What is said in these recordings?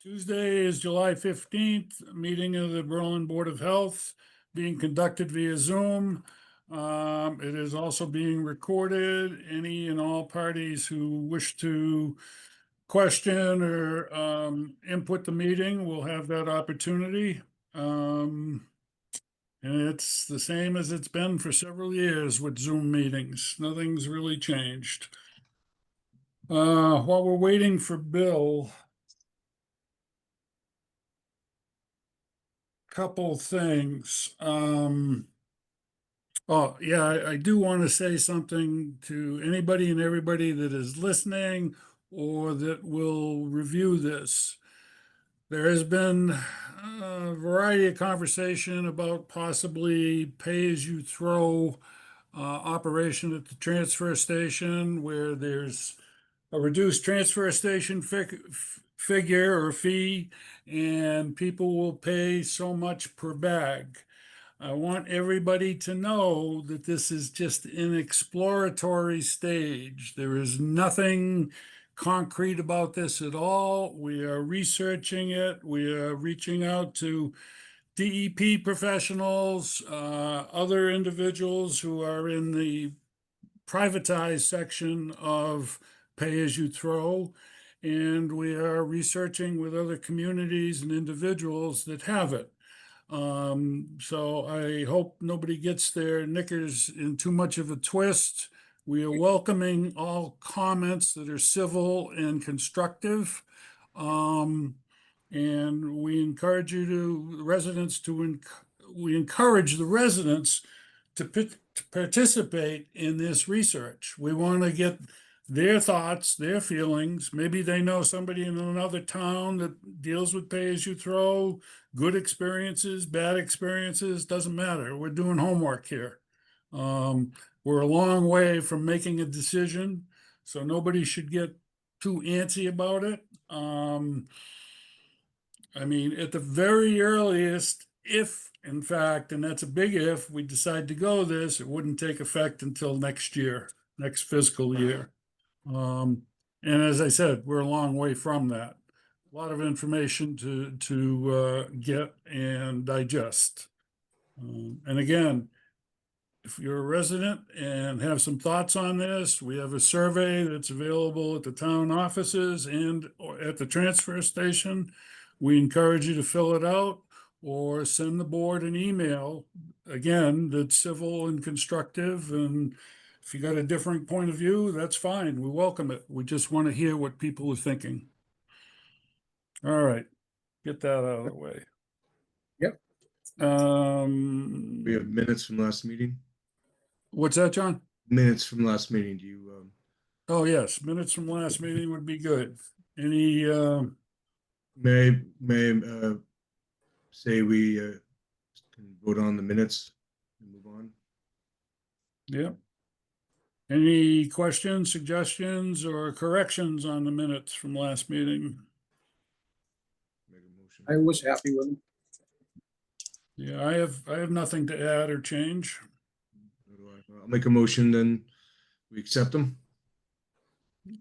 Tuesday is July 15th, meeting of the Berlin Board of Health being conducted via Zoom. It is also being recorded. Any and all parties who wish to question or input the meeting will have that opportunity. And it's the same as it's been for several years with Zoom meetings. Nothing's really changed. While we're waiting for Bill, couple things. Oh, yeah, I do want to say something to anybody and everybody that is listening or that will review this. There has been a variety of conversation about possibly pay-as-you-throw operation at the transfer station where there's a reduced transfer station figure or fee, and people will pay so much per bag. I want everybody to know that this is just an exploratory stage. There is nothing concrete about this at all. We are researching it. We are reaching out to DEP professionals, other individuals who are in the privatized section of pay-as-you-throw, and we are researching with other communities and individuals that have it. So I hope nobody gets their knickers in too much of a twist. We are welcoming all comments that are civil and constructive. And we encourage we encourage the residents to participate in this research. We want to get their thoughts, their feelings. Maybe they know somebody in another town that deals with pay-as-you-throw, good experiences, bad experiences, doesn't matter. We're doing homework here. We're a long way from making a decision, so nobody should get too antsy about it. I mean, at the very earliest, if in fact, and that's a big if, we decide to go this, it wouldn't take effect until next year, next fiscal year. And as I said, we're a long way from that. A lot of information to get and digest. And again, if you're a resident and have some thoughts on this, we have a survey that's available at the town offices and at the transfer station. We encourage you to fill it out or send the board an email, again, that's civil and constructive. And if you got a different point of view, that's fine. We welcome it. We just want to hear what people are thinking. All right, get that out of the way. Yep. We have minutes from last meeting. What's that, John? Minutes from last meeting. Do you? Oh, yes, minutes from last meeting would be good. Any, May say we can vote on the minutes and move on. yeah. Any questions, suggestions, or corrections on the minutes from last meeting? Make a motion. I was happy with them. Yeah, I have nothing to add or change. I'll make a motion, then we accept them.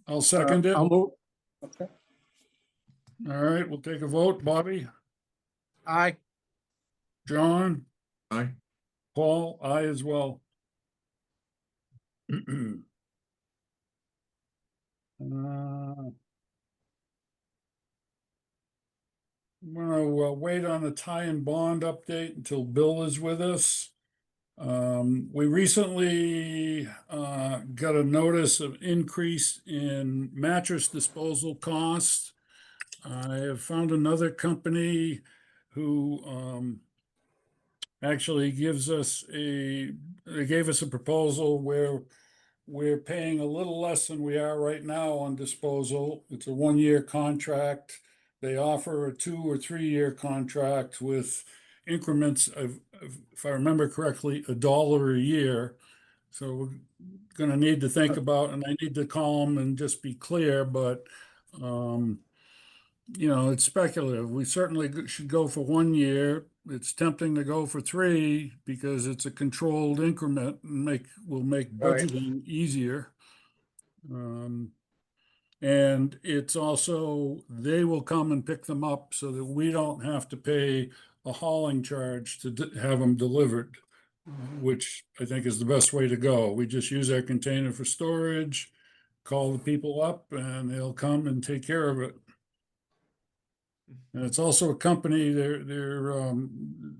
I'll second it. I'll move. Okay. All right, we'll take a vote. Bobby, Aye. John, Aye. Paul, I as well. I'm gonna wait on the tie and bond update until Bill is with us. We recently got a notice of increase in mattress disposal costs. I have found another company who actually they gave us a proposal where we're paying a little less than we are right now on disposal. It's a 1-year contract. They offer a 2 or 3 year contract with increments of, if I remember correctly, $1 a year. So we're gonna need to think about, and I need to call them and just be clear, but you know, it's speculative. We certainly should go for 1 year. It's tempting to go for 3 because it's a controlled increment and will make Right. budgeting easier. And it's also, they will come and pick them up so that we don't have to pay a hauling charge to have them delivered, which I think is the best way to go. We just use our container for storage, call the people up, and they'll come and take care of it. And it's also a company, their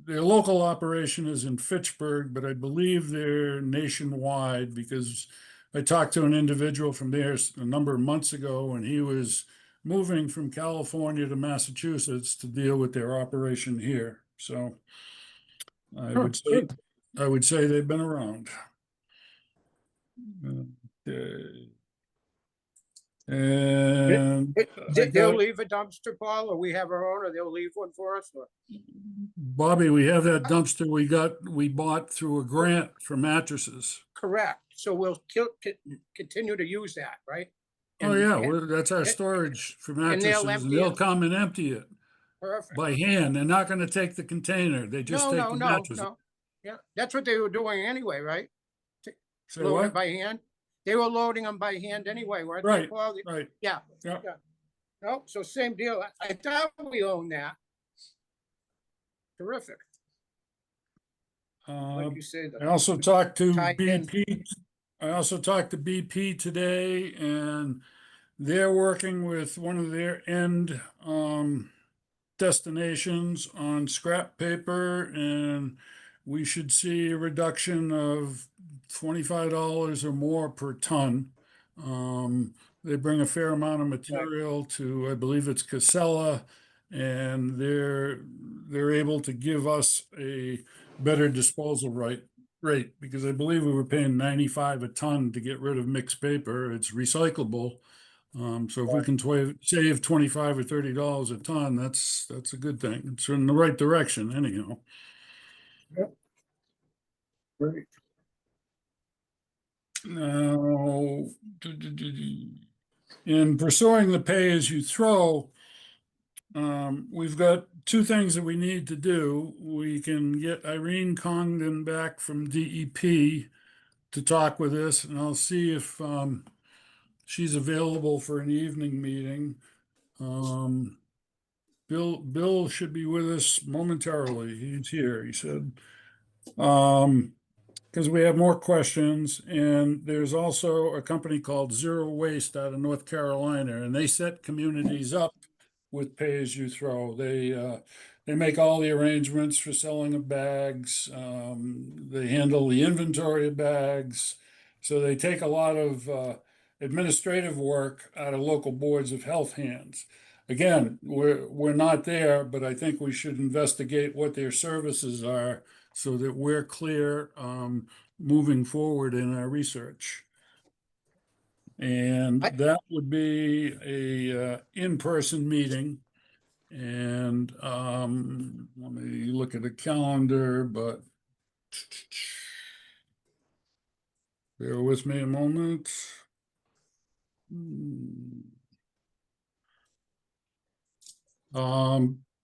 local operation is in Fitchburg, but I believe they're nationwide because I talked to an individual from there a number of months ago, and he was moving from California to Massachusetts to deal with their operation here. So I would say, good. I would say they've been around. And I They'll got, leave a dumpster, Paul, or we have our own, or they'll leave one for us, or? Bobby, we have that dumpster we bought through a grant for mattresses. Correct, so we'll continue to use that, right? Oh, And- yeah, and- that's our storage for they'll mattresses, and empty they'll it. come and empty it Perfect. by hand. They're not gonna take the container, they just No, take no, the no, mattress. no. Yeah, that's what they were doing anyway, right? Say Loading it what? by hand. They were loading them by hand anyway, weren't they, Right, Paul? right, Yeah. yeah. No, so same deal. I thought we owned that. Terrific. Like you said. I also talked to Tie in. BP. I also talked to BP today, and they're working with one of their end destinations on scrap paper, and we should see a reduction of $25 or more per ton. They bring a fair amount of material to, I believe it's Casella, and they're able to give us a better disposal rate, because I believe we were paying 95 a ton to get rid of mixed paper. It's recyclable. So if we can save $25 or $30 a ton, that's a good thing. It's in the right direction anyhow. Great. Now, in pursuing the pay-as-you-throw, we've got two things that we need to do. We can get Irene Congdon back from DEP to talk with us, and I'll see if she's available for an evening meeting. Bill should be with us momentarily. He's here, he said. Because we have more questions, and there's also a company called Zero Waste out of North Carolina, and they set communities up with pay-as-you-throw. They make all the arrangements for selling of bags. They handle the inventory of bags. So they take a lot of administrative work out of local boards of health hands. Again, we're not there, but I think we should investigate what their services are so that we're clear moving forward in our research. And that would be a in-person meeting. And let me look at the calendar, but bear with me a moment.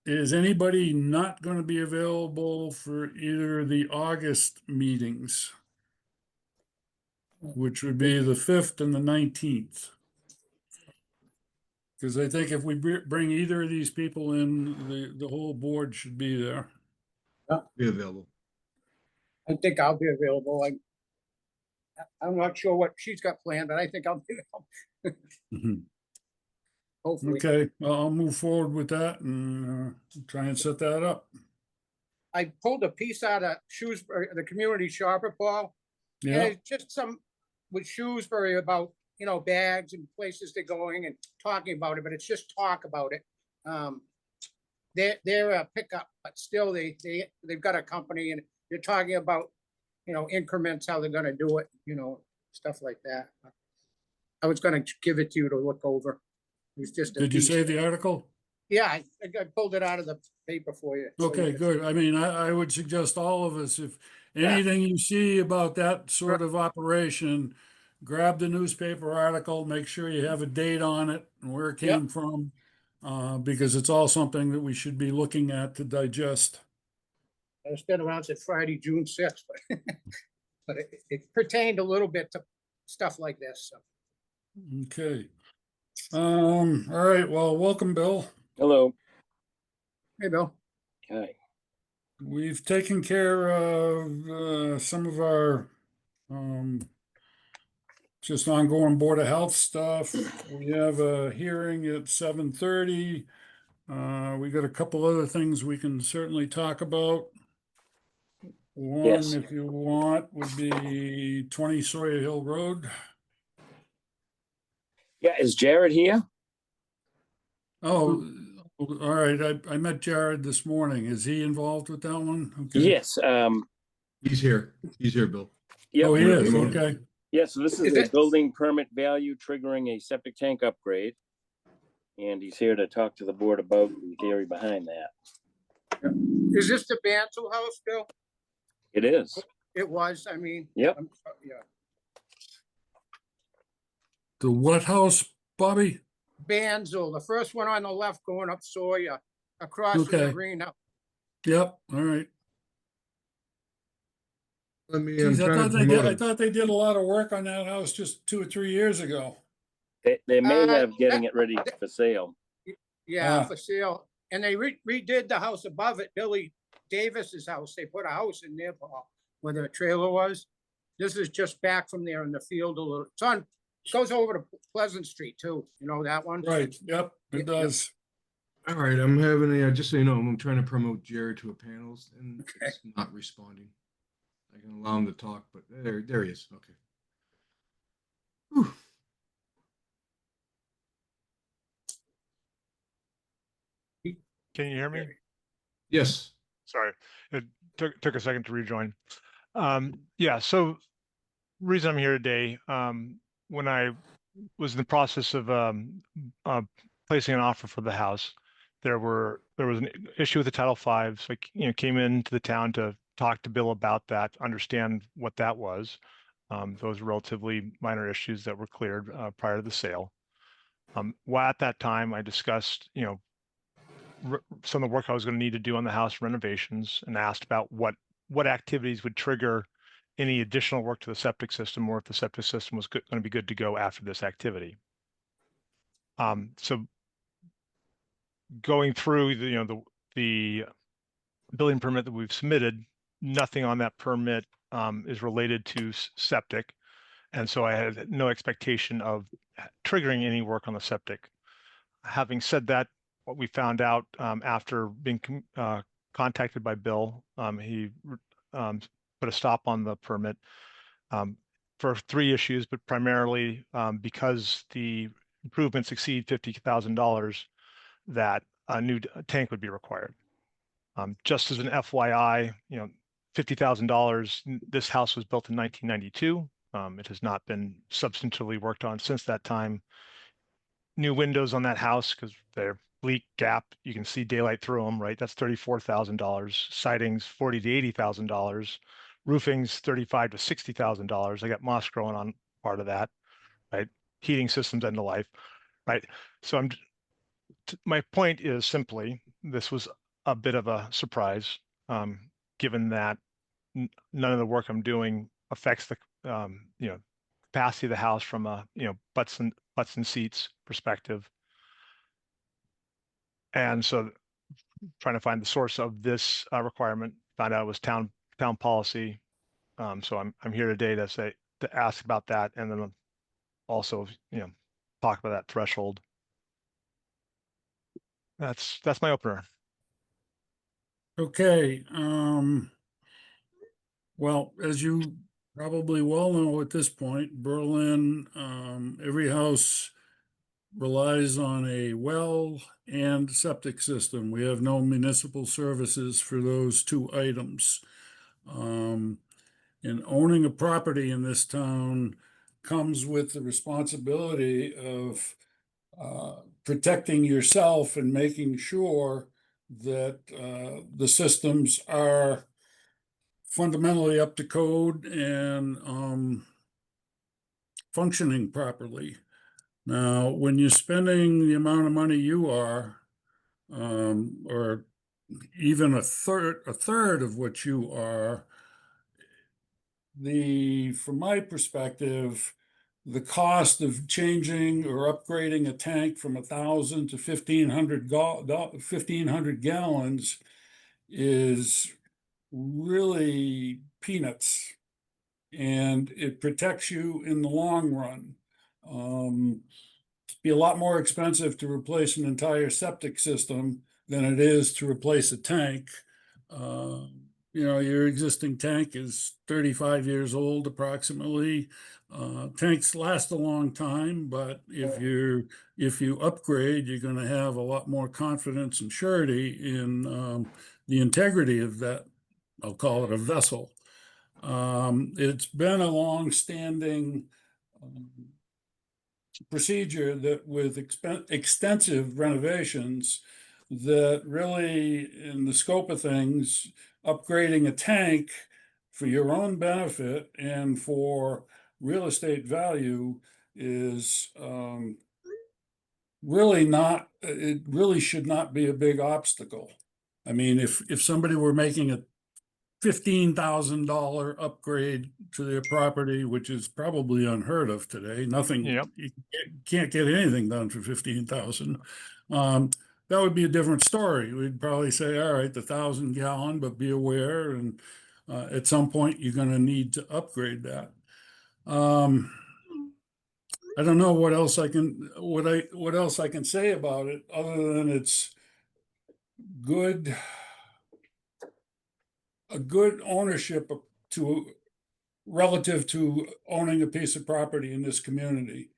Is anybody not going to be available for either of the August meetings? Which would be the 5th and the 19th. Because I think if we bring either of these people in, the whole board should be there. Be available. I think I'll be available. I'm not sure what she's got planned, but I think I'll be available. Mhm. Hopefully. Okay, I'll move forward with that and try and set that up. I pulled a piece out of Shrewsbury, the community shopper, Paul. And Yeah, it's just some with Shrewsbury about, bags and places they're going and talking about it, but it's just talk about it. They're a pickup, but still they've got a company and they're talking about, increments, how they're gonna do it, stuff like that. I was gonna give it to you to look over. It was just a did you piece. say the article? Yeah, I pulled it out of the paper for you. so you Okay, could- good. I mean, I would suggest all of us, if anything you see about that sort of operation, grab the newspaper article, make sure you have a date on it and where it Yep. came from. Because it's all something that we should be looking at to digest. I was been around since Friday, June 6th, but, but it pertained a little bit to stuff like this, so. Okay. All right, well, welcome, Bill. Hello. Hey, Bill. Hi. We've taken care of some of our just ongoing Board of Health stuff. We have a hearing at 7:30. We got a couple other things we can certainly talk about. One, Yes. if you want, would be 20 Sawyer Hill Road. Yeah, is Jared here? Oh, all right. I met Jared this morning. Is he involved with that one? Okay. Yes. He's here. He's here, Bill. Yep. Oh, he I'm is. gonna promote him. Okay. Yeah, so this is Is a it- building permit value triggering a septic tank upgrade. And he's here to talk to the board about the theory behind that. Is this the Bansal house, Bill? It is. It was, I mean. Yep. Yeah. The what house, Bobby? Banzel, the first one on the left going up Sawyer, across from the Okay. arena. Yep. All right. I'm Geez, I trying thought to they did, promote I him. thought they did a lot of work on that house just 2 or 3 years ago. They may Uh, have getting it ready for sale. Yeah, Ah. for sale. And they redid the house above it, Billy Davis's house. They put a house in there, Paul, where the trailer was. This is just back from there in the field a little. It's on, goes over to Pleasant Street too. You know that one? Right. Yep. Yep. It does. All right, I'm having a, just so you know, I'm trying to promote Jared to a panels and it's not responding. I can allow him to talk, but there he is. Okay. Whew. Can you hear me? Yes. Sorry, it took a second to rejoin. Yeah, so reason I'm here today, when I was in the process of placing an offer for the house, there was an issue with the Title V. So I came into the town to talk to Bill about that, understand what that was. Those relatively minor issues that were cleared prior to the sale. Well, at that time, I discussed, some of the work I was going to need to do on the house renovations and asked about what activities would trigger any additional work to the septic system, or if the septic system was going to be good to go after this activity. So going through the building permit that we've submitted, nothing on that permit is related to septic. And so I had no expectation of triggering any work on the septic. Having said that, what we found out after being contacted by Bill, he put a stop on the permit for 3 issues, but primarily because the improvements exceed $50,000, that a new tank would be required. Just as an FYI, $50,000, this house was built in 1992. It has not been substantively worked on since that time. New windows on that house, because they're leak gap, you can see daylight through them, right? That's $34,000. Siding's $40,000 to $80,000. Roofing's $35,000 to $60,000. I got moss growing on part of that, right? Heating systems end of life, right? So my point is simply, this was a bit of a surprise, given that none of the work I'm doing affects the capacity of the house from a butts and seats perspective. And so trying to find the source of this requirement, found out it was town policy. So I'm here today to ask about that, and then also talk about that threshold. That's my opener. Okay. Well, as you probably well know at this point, Berlin, every house relies on a well and septic system. We have no municipal services for those 2 items. And owning a property in this town comes with the responsibility of protecting yourself and making sure that the systems are fundamentally up to code and functioning properly. Now, when you're spending the amount of money you are, or even a third of what you are, from my perspective, the cost of changing or upgrading a tank from 1,000 to 1,500 gallons is really peanuts. And it protects you in the long run. Be a lot more expensive to replace an entire septic system than it is to replace a tank. Your existing tank is 35 years old approximately. Tanks last a long time, but if you upgrade, you're going to have a lot more confidence and surety in the integrity of that. I'll call it a vessel. It's been a long-standing procedure that with extensive renovations, that really, in the scope of things, upgrading a tank for your own benefit and for real estate value is really not, it really should not be a big obstacle. I mean, if somebody were making a $15,000 upgrade to their property, which is probably unheard of today. Nothing, Yep. you can't get anything done for 15,000. That would be a different story. We'd probably say, all right, the 1,000-gallon, but be aware, and at some point you're going to need to upgrade that. I don't know what else I can say about it other than it's good. A good ownership relative to owning a piece of property in this community.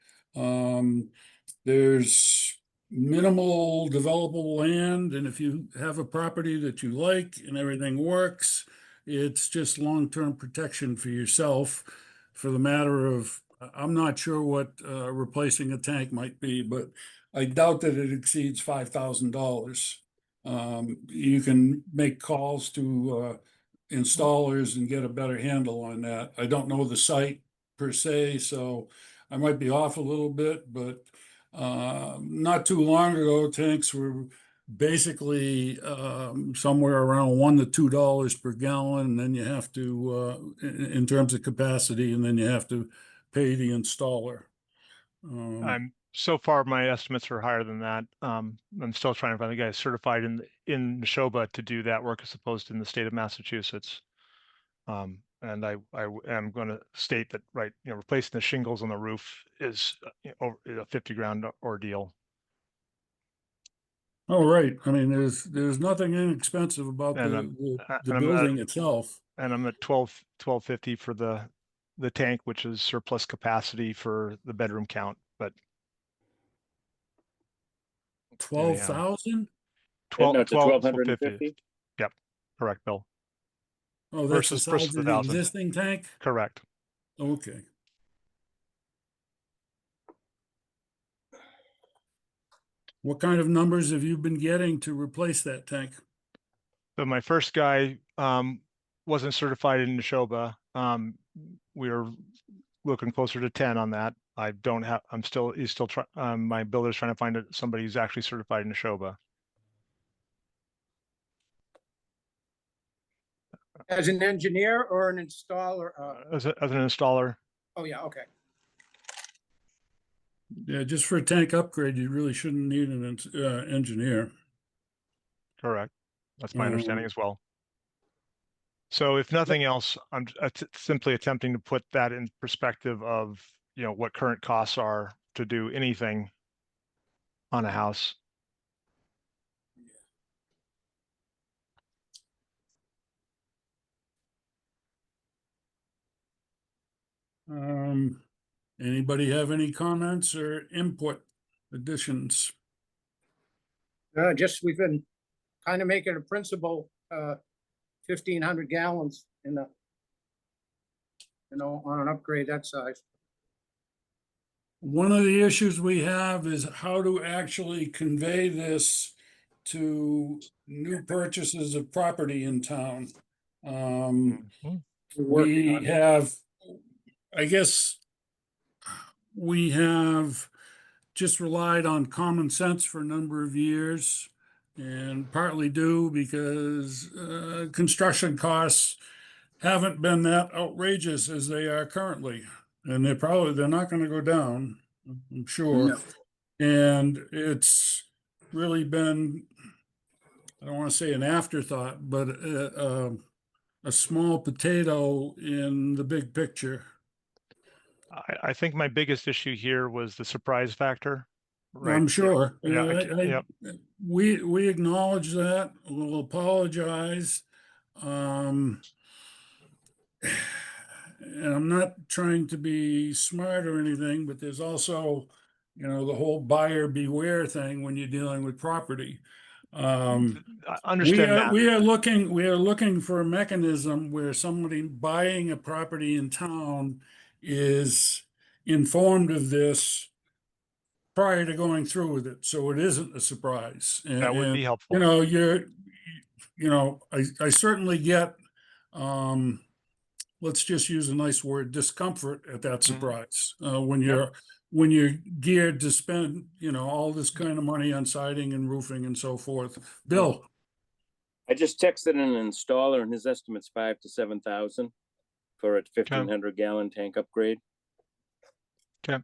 There's minimal developable land, and if you have a property that you like and everything works, it's just long-term protection for yourself. For the matter of, I'm not sure what replacing a tank might be, but I doubt that it exceeds $5,000. You can make calls to installers and get a better handle on that. I don't know the site per se, so I might be off a little bit, but not too long ago, tanks were basically somewhere around $1 to $2 per gallon, and then you have to, in terms of capacity, and then you have to pay the installer. So far, my estimates are higher than that. I'm still trying to find the guy certified in Neshoba to do that work as opposed to in the state of Massachusetts. And I am going to state that, right, replacing the shingles on the roof is over a 50 grand ordeal. Oh, right. I mean, there's nothing inexpensive about And the and I'm at- building itself. And I'm at 1250 for the tank, which is surplus capacity for the bedroom count, but 12,000? 12, No, it's a 1250. 1,250. Yep, correct, Bill. Oh, that's the versus size the of the 1,000. existing tank? Correct. Okay. What kind of numbers have you been getting to replace that tank? But my first guy wasn't certified in Neshoba. We were looking closer to 10 on that. I don't have. He's still trying. My builder's trying to find somebody who's actually certified in Neshoba. As an engineer or an installer? As an installer. Oh, yeah, okay. Yeah, just for a tank upgrade, you really shouldn't need an engineer. Correct. That's my understanding as well. So if nothing else, I'm simply attempting to put that in perspective of, what current costs are to do anything on a house. Anybody have any comments or input additions? Just we've been kind of making a principle, 1,500 gallons in the, on an upgrade that size. One of the issues we have is how to actually convey this to new purchases of property in town. Mhm. We're working on We it. have, I guess, we have just relied on common sense for a number of years, and partly due because construction costs haven't been that outrageous as they are currently. and they're not gonna go down, I'm sure. No. And it's really been, I don't want to say an afterthought, but a small potato in the big picture. I think my biggest issue here was the surprise factor. Right. I'm sure. Yeah, yep. We acknowledge that. We'll apologize. Um, and I'm not trying to be smart or anything, but there's also, the whole buyer beware thing when you're dealing with property. I understand that. We are looking for a mechanism where somebody buying a property in town is informed of this prior to going through with it, so it isn't a surprise. That would be helpful. I certainly get, let's just use a nice word, discomfort at that surprise. When you're geared to spend, all this kind of money on siding and roofing and so forth. Bill, I just texted an installer and his estimate's 5,000 to 7,000 for a 1,500 gallon tank upgrade. Okay.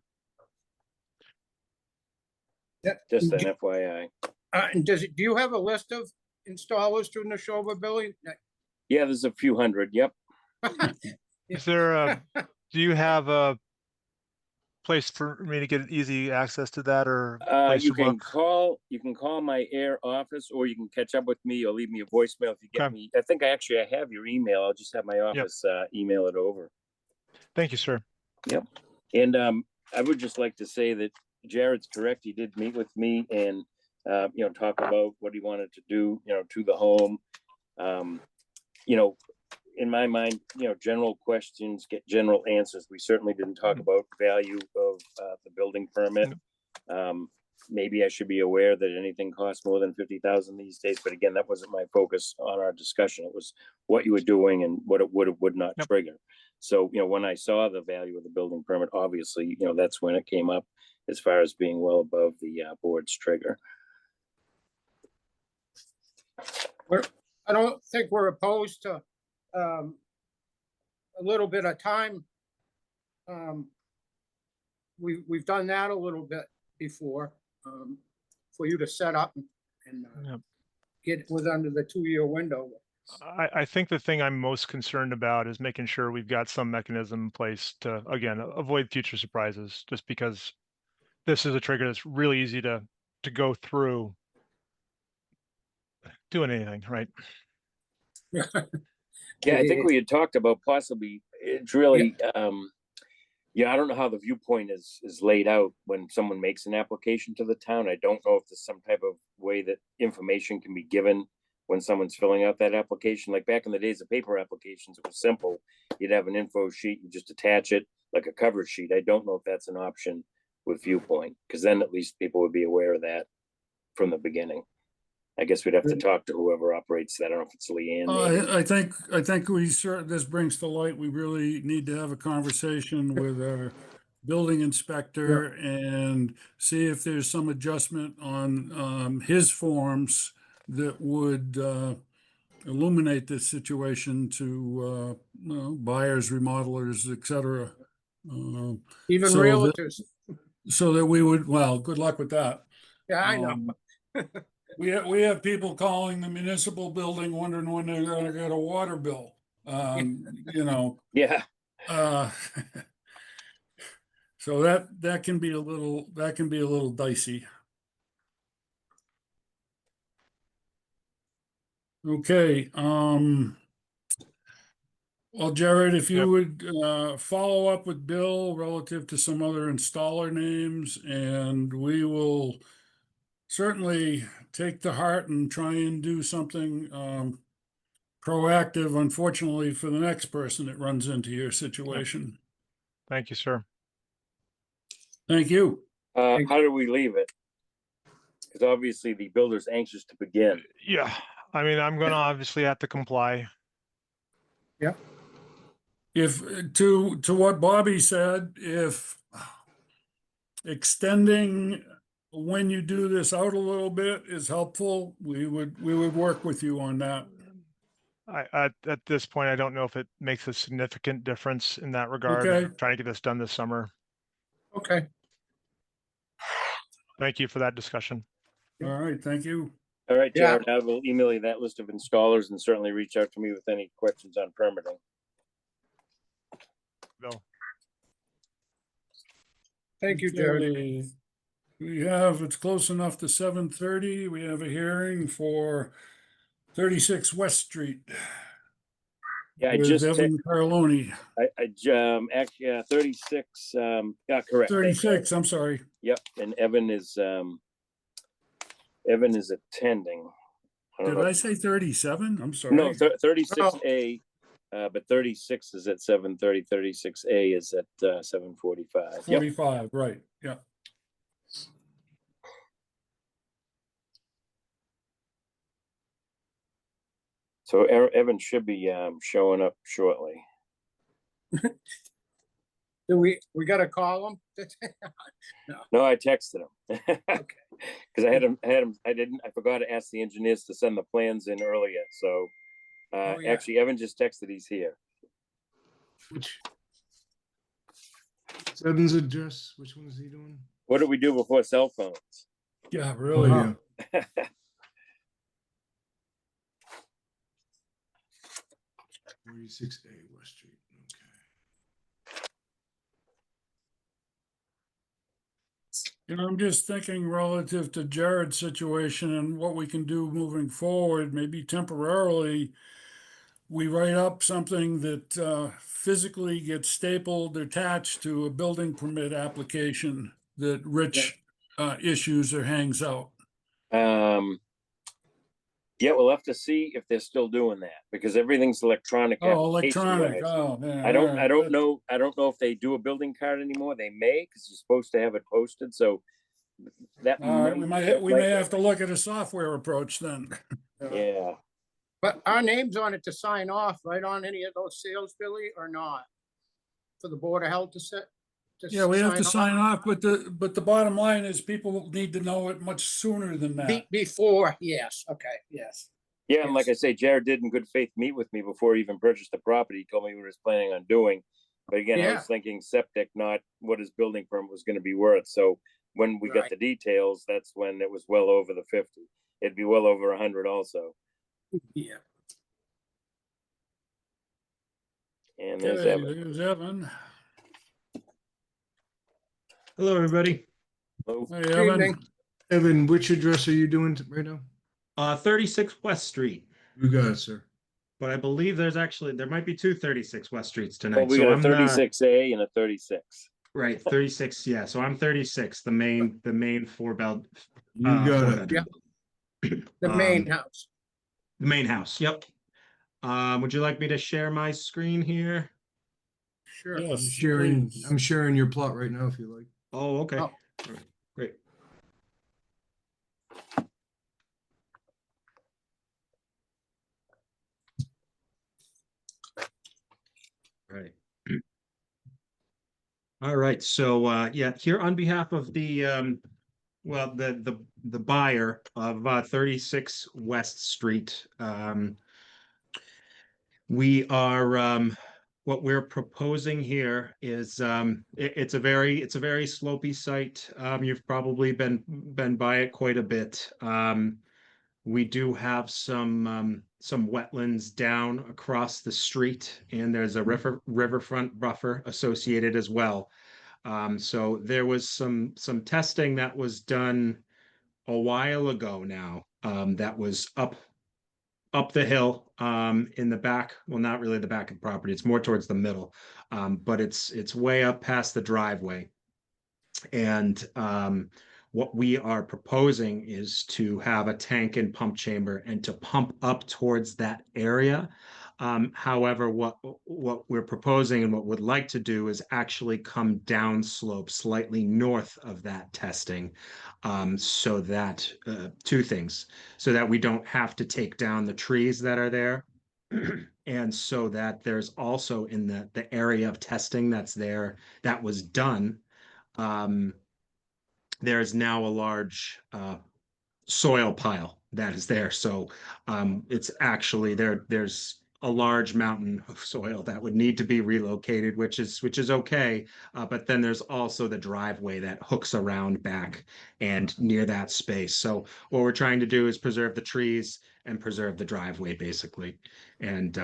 Yeah. Just an FYI. And do you have a list of installers to Neshoba, Billy? Yeah, there's a few hundred. Yep. Is there do you have a place for me to get easy access to that, or place You to can look? you can call my air office, or you can catch up with me or leave me a voicemail if you get Okay. me. I think I have your email. I'll just have my office email it over. Thank you, sir. And I would just like to say that Jared's correct. He did meet with me and talk about what he wanted to do, to the home. In my mind, general questions get general answers. We certainly didn't talk about value of the building permit. Maybe I should be aware that anything costs more than 50,000 these days, but again, that wasn't my focus on our discussion. It was what you were doing and what it would not trigger. So, when I saw the value of the building permit, obviously, that's when it came up as far as being well above the board's trigger. I don't think we're opposed to a little bit of time. We've done that a little bit before, for you to set up and get under the 2-year window. I think the thing I'm most concerned about is making sure we've got some mechanism in place to, again, avoid future surprises, just because this is a trigger that's really easy to go through doing anything, right? Yeah, I think we had talked about possibly, it's really, I don't know how the viewpoint is laid out when someone makes an application to the town. I don't know if there's some type of way that information can be given when someone's filling out that application. Like back in the days of paper applications, it was simple. You'd have an info sheet, you just attach it like a cover sheet. I don't know if that's an option with Viewpoint, because then at least people would be aware of that from the beginning. I guess we'd have to talk to whoever operates that. I don't know if it's Leanne. I think this brings to light, we really need to have a conversation with our building inspector and see if there's some adjustment on his forms that would illuminate this situation to buyers, remodelers, etc. Even so realtors. So that we would, well, good luck with that. Yeah, I know. We have people calling the municipal building wondering when they're gonna get a water bill. Yeah. So that can be a little dicey. Okay, well, Jared, if you would follow up with Bill relative to some other installer names, and we will certainly take to heart and try and do something proactive, unfortunately, for the next person that runs into your situation. Thank you, sir. Thank you. How do we leave it? Because obviously the builder's anxious to begin. Yeah, I mean, I'm going to obviously have to comply. If to what Bobby said, if extending when you do this out a little bit is helpful, we would work with you on that. At this point, I don't know if it makes a significant difference in that regard. Okay. Trying to get this done this summer. Okay, Thank you for that discussion. All right, thank you. All right, Yeah. Jared, I will email you that list of installers and certainly reach out to me with any questions on permitting. Bill. thank you, Jared. Okay. We have, it's close enough to 7:30. We have a hearing for 36 West Street Yeah, I with just, Evan Carloni. actually, 36, yeah, correct. 36, I'm sorry. Yep, and Evan is attending. don't Did know. I say 37? I'm sorry. No, 36A, but 36 is at 7:30, 36A is at 7:45. Yep. 45, right, yeah. So Evan should be showing up shortly. Do we gotta call him? No, I texted him. Okay. Because I forgot to ask the engineers to send the plans in earlier, so Oh, yeah. actually Evan just texted he's here. Which? Evan's address, which one is he doing? What did we do before cell phones? Yeah, Oh, really. yeah. 46A West Street, okay. You know, I'm just thinking relative to Jared's situation and what we can do moving forward, maybe temporarily. We write up something that physically gets stapled, attached to a building permit application that Rich issues or hangs out. Yeah, we'll have to see if they're still doing that because everything's electronic. Oh, electronic, application-wise. oh, man. I all don't right, know. I don't know if they do a building card anymore. They may, because you're supposed to have it posted. So that All right, we that may have to look at a software approach then. Yeah. But our name's on it to sign off, right, on any of those sales, Billy, or not? For the Board of Health to set? Yeah, we have to sign off, but the bottom line is people need to know it much sooner than that. Before, yes, okay, yes. Yeah, and like I Yes. say, Jared did in good faith meet with me before he even purchased the property. He told me what he was planning on doing. But again, I Yeah. was thinking septic, not what his building permit was gonna be worth. So when we got Right. the details, that's when it was well over the 50. It'd be well over 100 also. Yeah. And there's Okay, Evan. there's Evan. Hello, everybody. Hello. Hey, Good Evan. evening. Evan, which address are you doing right now? 36 West Street, You got it, sir. but I believe there might be two 36 West Streets Well, tonight. we So got a I'm 36A and a 36. right, 36. Yeah, so I'm 36, the main four belt. You got it. Yeah. The main Um, house. The main house. Yep. Would you like me to share my screen here? Sure. Yes, I'm please. sharing your plot right now if you like. Oh, okay. Oh. All right, great. Right. All right, so yeah, here on behalf of the the buyer of 36 West Street, we are what we're proposing here is it's a very slopey site. You've probably been by it quite a bit. We do have some wetlands down across the street, and there's a riverfront buffer associated as well. So there was some testing that was done a while ago now. That was up the hill in the back. Well, not really the back of the property. It's more towards the middle, but it's way up past the driveway. And what we are proposing is to have a tank and pump chamber and to pump up towards that area. However, what we're proposing and what we'd like to do is actually come down slope slightly north of that testing, so that two things, so that we don't have to take down the trees that are there. And so that there's also in the area of testing that's there, that was done, there is now a large soil pile that is there. So it's actually there's a large mountain of soil that would need to be relocated, which is okay. But then there's also the driveway that hooks around back and near that space. So what we're trying to do is preserve the trees and preserve the driveway, basically. And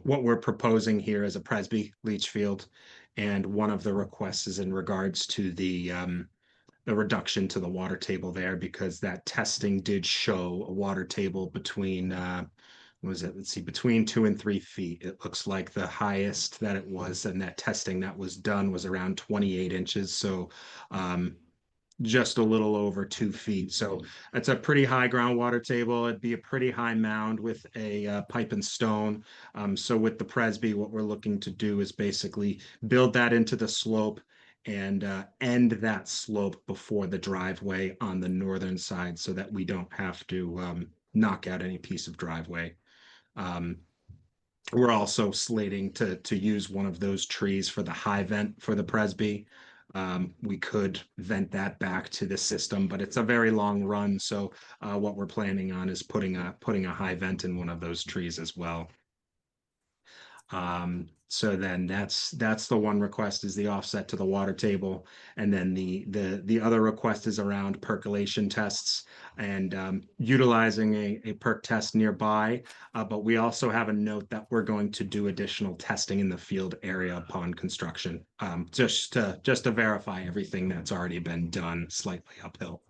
what we're proposing here is a Presby leach field. And one of the requests is in regards to the reduction to the water table there, because that testing did show a water table between what was it? Let's see, between 2 and 3 feet. It looks like the highest that it was, and that testing that was done was around 28 inches. So just a little over 2 feet. So it's a pretty high groundwater table. It'd be a pretty high mound with a pipe and stone. So with the Presby, what we're looking to do is basically build that into the slope and end that slope before the driveway on the northern side, so that we don't have to knock out any piece of driveway. We're also slating to use one of those trees for the high vent for the Presby. We could vent that back to the system, but it's a very long run. So what we're planning on is putting a high vent in one of those trees as well. So then that's the one request, is the offset to the water table. And then the other request is around percolation tests and utilizing a perk test nearby. But we also have a note that we're going to do additional testing in the field area upon construction, just to verify everything that's already been done slightly uphill.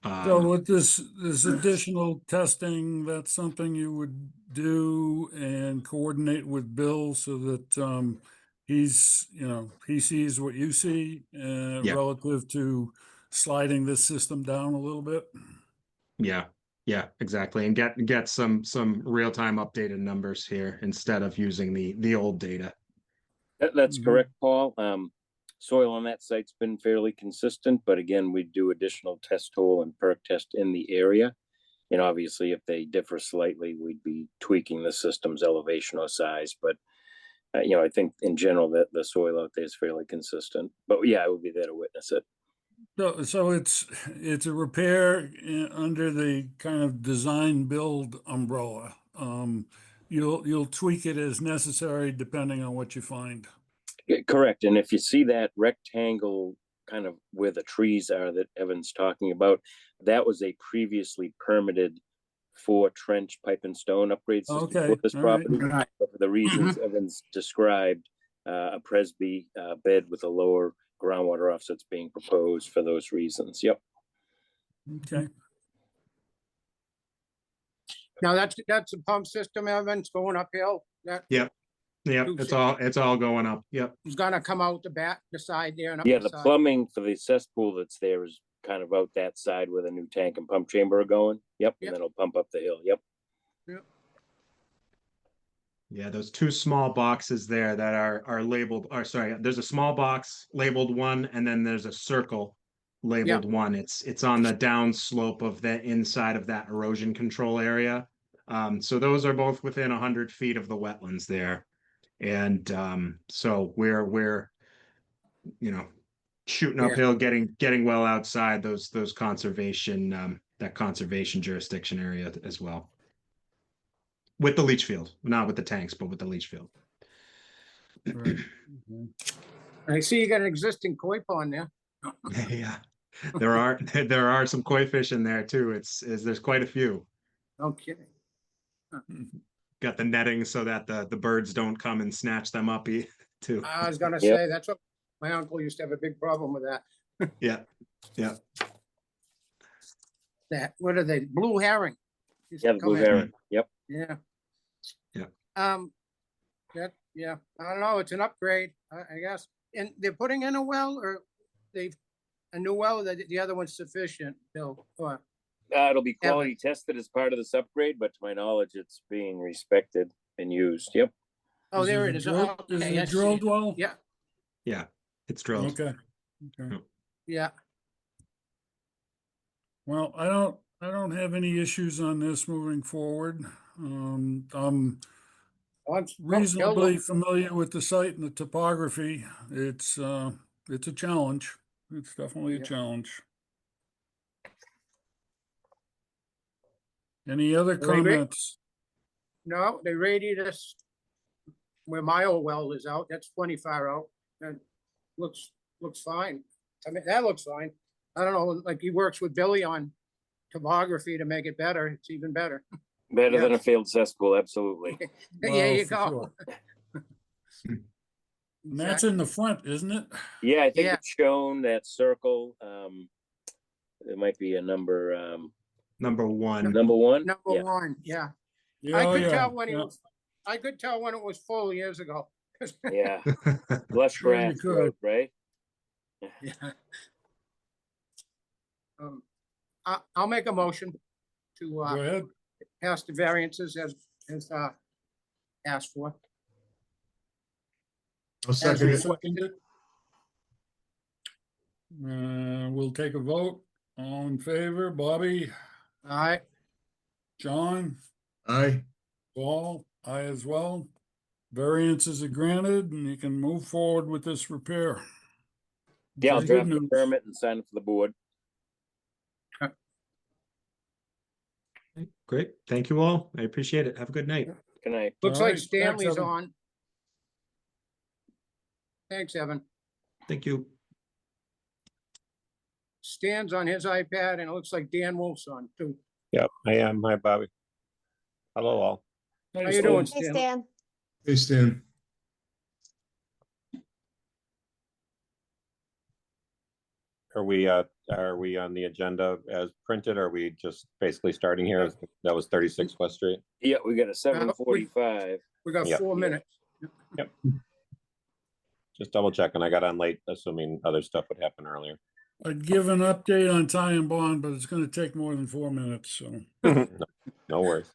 So with this additional testing, that's something you would do and coordinate with Bill so that he's, he sees what you see Yeah. relative to sliding this system down a little bit. Yeah, exactly. And get some real-time updated numbers here instead of using the old data. That's Mhm. correct, Paul. Soil on that site's been fairly consistent, but again, we do additional test hole and perk test in the area. And obviously, if they differ slightly, we'd be tweaking the system's elevation or size. But I think in general that the soil out there is fairly consistent. But yeah, I would be there to witness it. So it's a repair under the kind of design build umbrella. You'll tweak it as necessary depending on what you find. Correct. And if you see that rectangle kind of where the trees are that Evan's talking about, that was a previously permitted 4 trench pipe and stone upgrade system Okay, for this all right. property. Right. But for the reasons Evan's described, a Presby bed with a lower groundwater offset's being proposed for those reasons. Yep. Okay. Now that's a pump system, Evans, going uphill. That Yep. It's all going up. Yep. is gonna come out the side there and up Yeah, the the side. plumbing for the cesspool that's there is kind of out that side where the new tank and pump chamber are going. Yep. Yep. And then it'll pump up the hill. Yep. Yeah, those 2 small boxes there that are labeled, or sorry, there's a small box labeled 1, and then there's a circle labeled 1. It's on the down slope of the inside of that erosion control area. So those are both within 100 feet of the wetlands there. And so we're shooting Yeah. uphill, getting well outside those conservation that conservation jurisdiction area as well. With the leach field, not with the tanks, but with the leach field. Right. Okay. I see you got an existing koi pond there. Yeah, there are some koi fish in there too. There's quite a few. Okay. Got the netting so that the birds don't come and snatch them up too. I was gonna Yep. say, that's what, my uncle used to have a big problem with that. Yeah. What are they, blue herring? Used Yeah, to the come blue in. heron. Yep. Yeah. Yeah. Yeah, I don't know, it's an upgrade, I guess. And they're putting in a well, or a new well, the other one's sufficient, Bill? Or- It'll be quality tested as part of this upgrade, but to my knowledge, it's being respected and used. Yep. Oh, there it a is. drilled- Is Okay, it I a see drilled it. well? Yeah, Yeah, it's drilled. Okay. Okay. yeah. Well, I don't have any issues on this moving forward. I'm Once- reasonably familiar with the site and the topography. It's a challenge. It's definitely a Yeah. challenge. Any other Wait, wait. comments? No, they radiated us where my old well is out. That's plenty far out. And looks fine. I mean, that looks fine. I don't know, like he works with Billy on topography to make it better. It's even better. Better than Yeah. a failed cesspool, absolutely. There Well, you for go. sure. And that's in the front, isn't it? Yeah, I think Yeah. it's shown that circle. There might be a number, Number one. number one. Number Yeah. one, yeah. Yeah, I oh, could yeah, tell when it yeah. was, I could tell when it was full years ago. Yeah, Lush Sure you Grass could. Road, right? Yeah. I'll make a motion to, Go ahead. pass the variances as asked for. I'll second it. Second it. We'll take a vote. All in favor, Bobby, All right, John, Aye. Paul, I as well. Variances are granted and you can move forward with this repair. Yeah, I'll Very good draft the news. permit and sign it for the board. Great. Thank you all. I appreciate it. Have a good night. Good night. looks All like right, thanks, Stanley's Evan. on. Thanks, Evan. Thank you. Stan's on his iPad and it looks like Dan Wolf's on too. Yep, I am. Hi, Bobby. Hello, all. Hey, How you doing, Stan. Hey, Stan? Stan. Hey, Stan. Are we on the agenda as printed? Or are we just basically starting here? That was 36 West Street. Yeah, we got a 7:45. We got Yep. 4 minutes. Just double checking. I got on late, assuming other stuff would happen earlier. I'd give an update on Ty and Bond, but it's gonna take more than 4 minutes, so. No worries.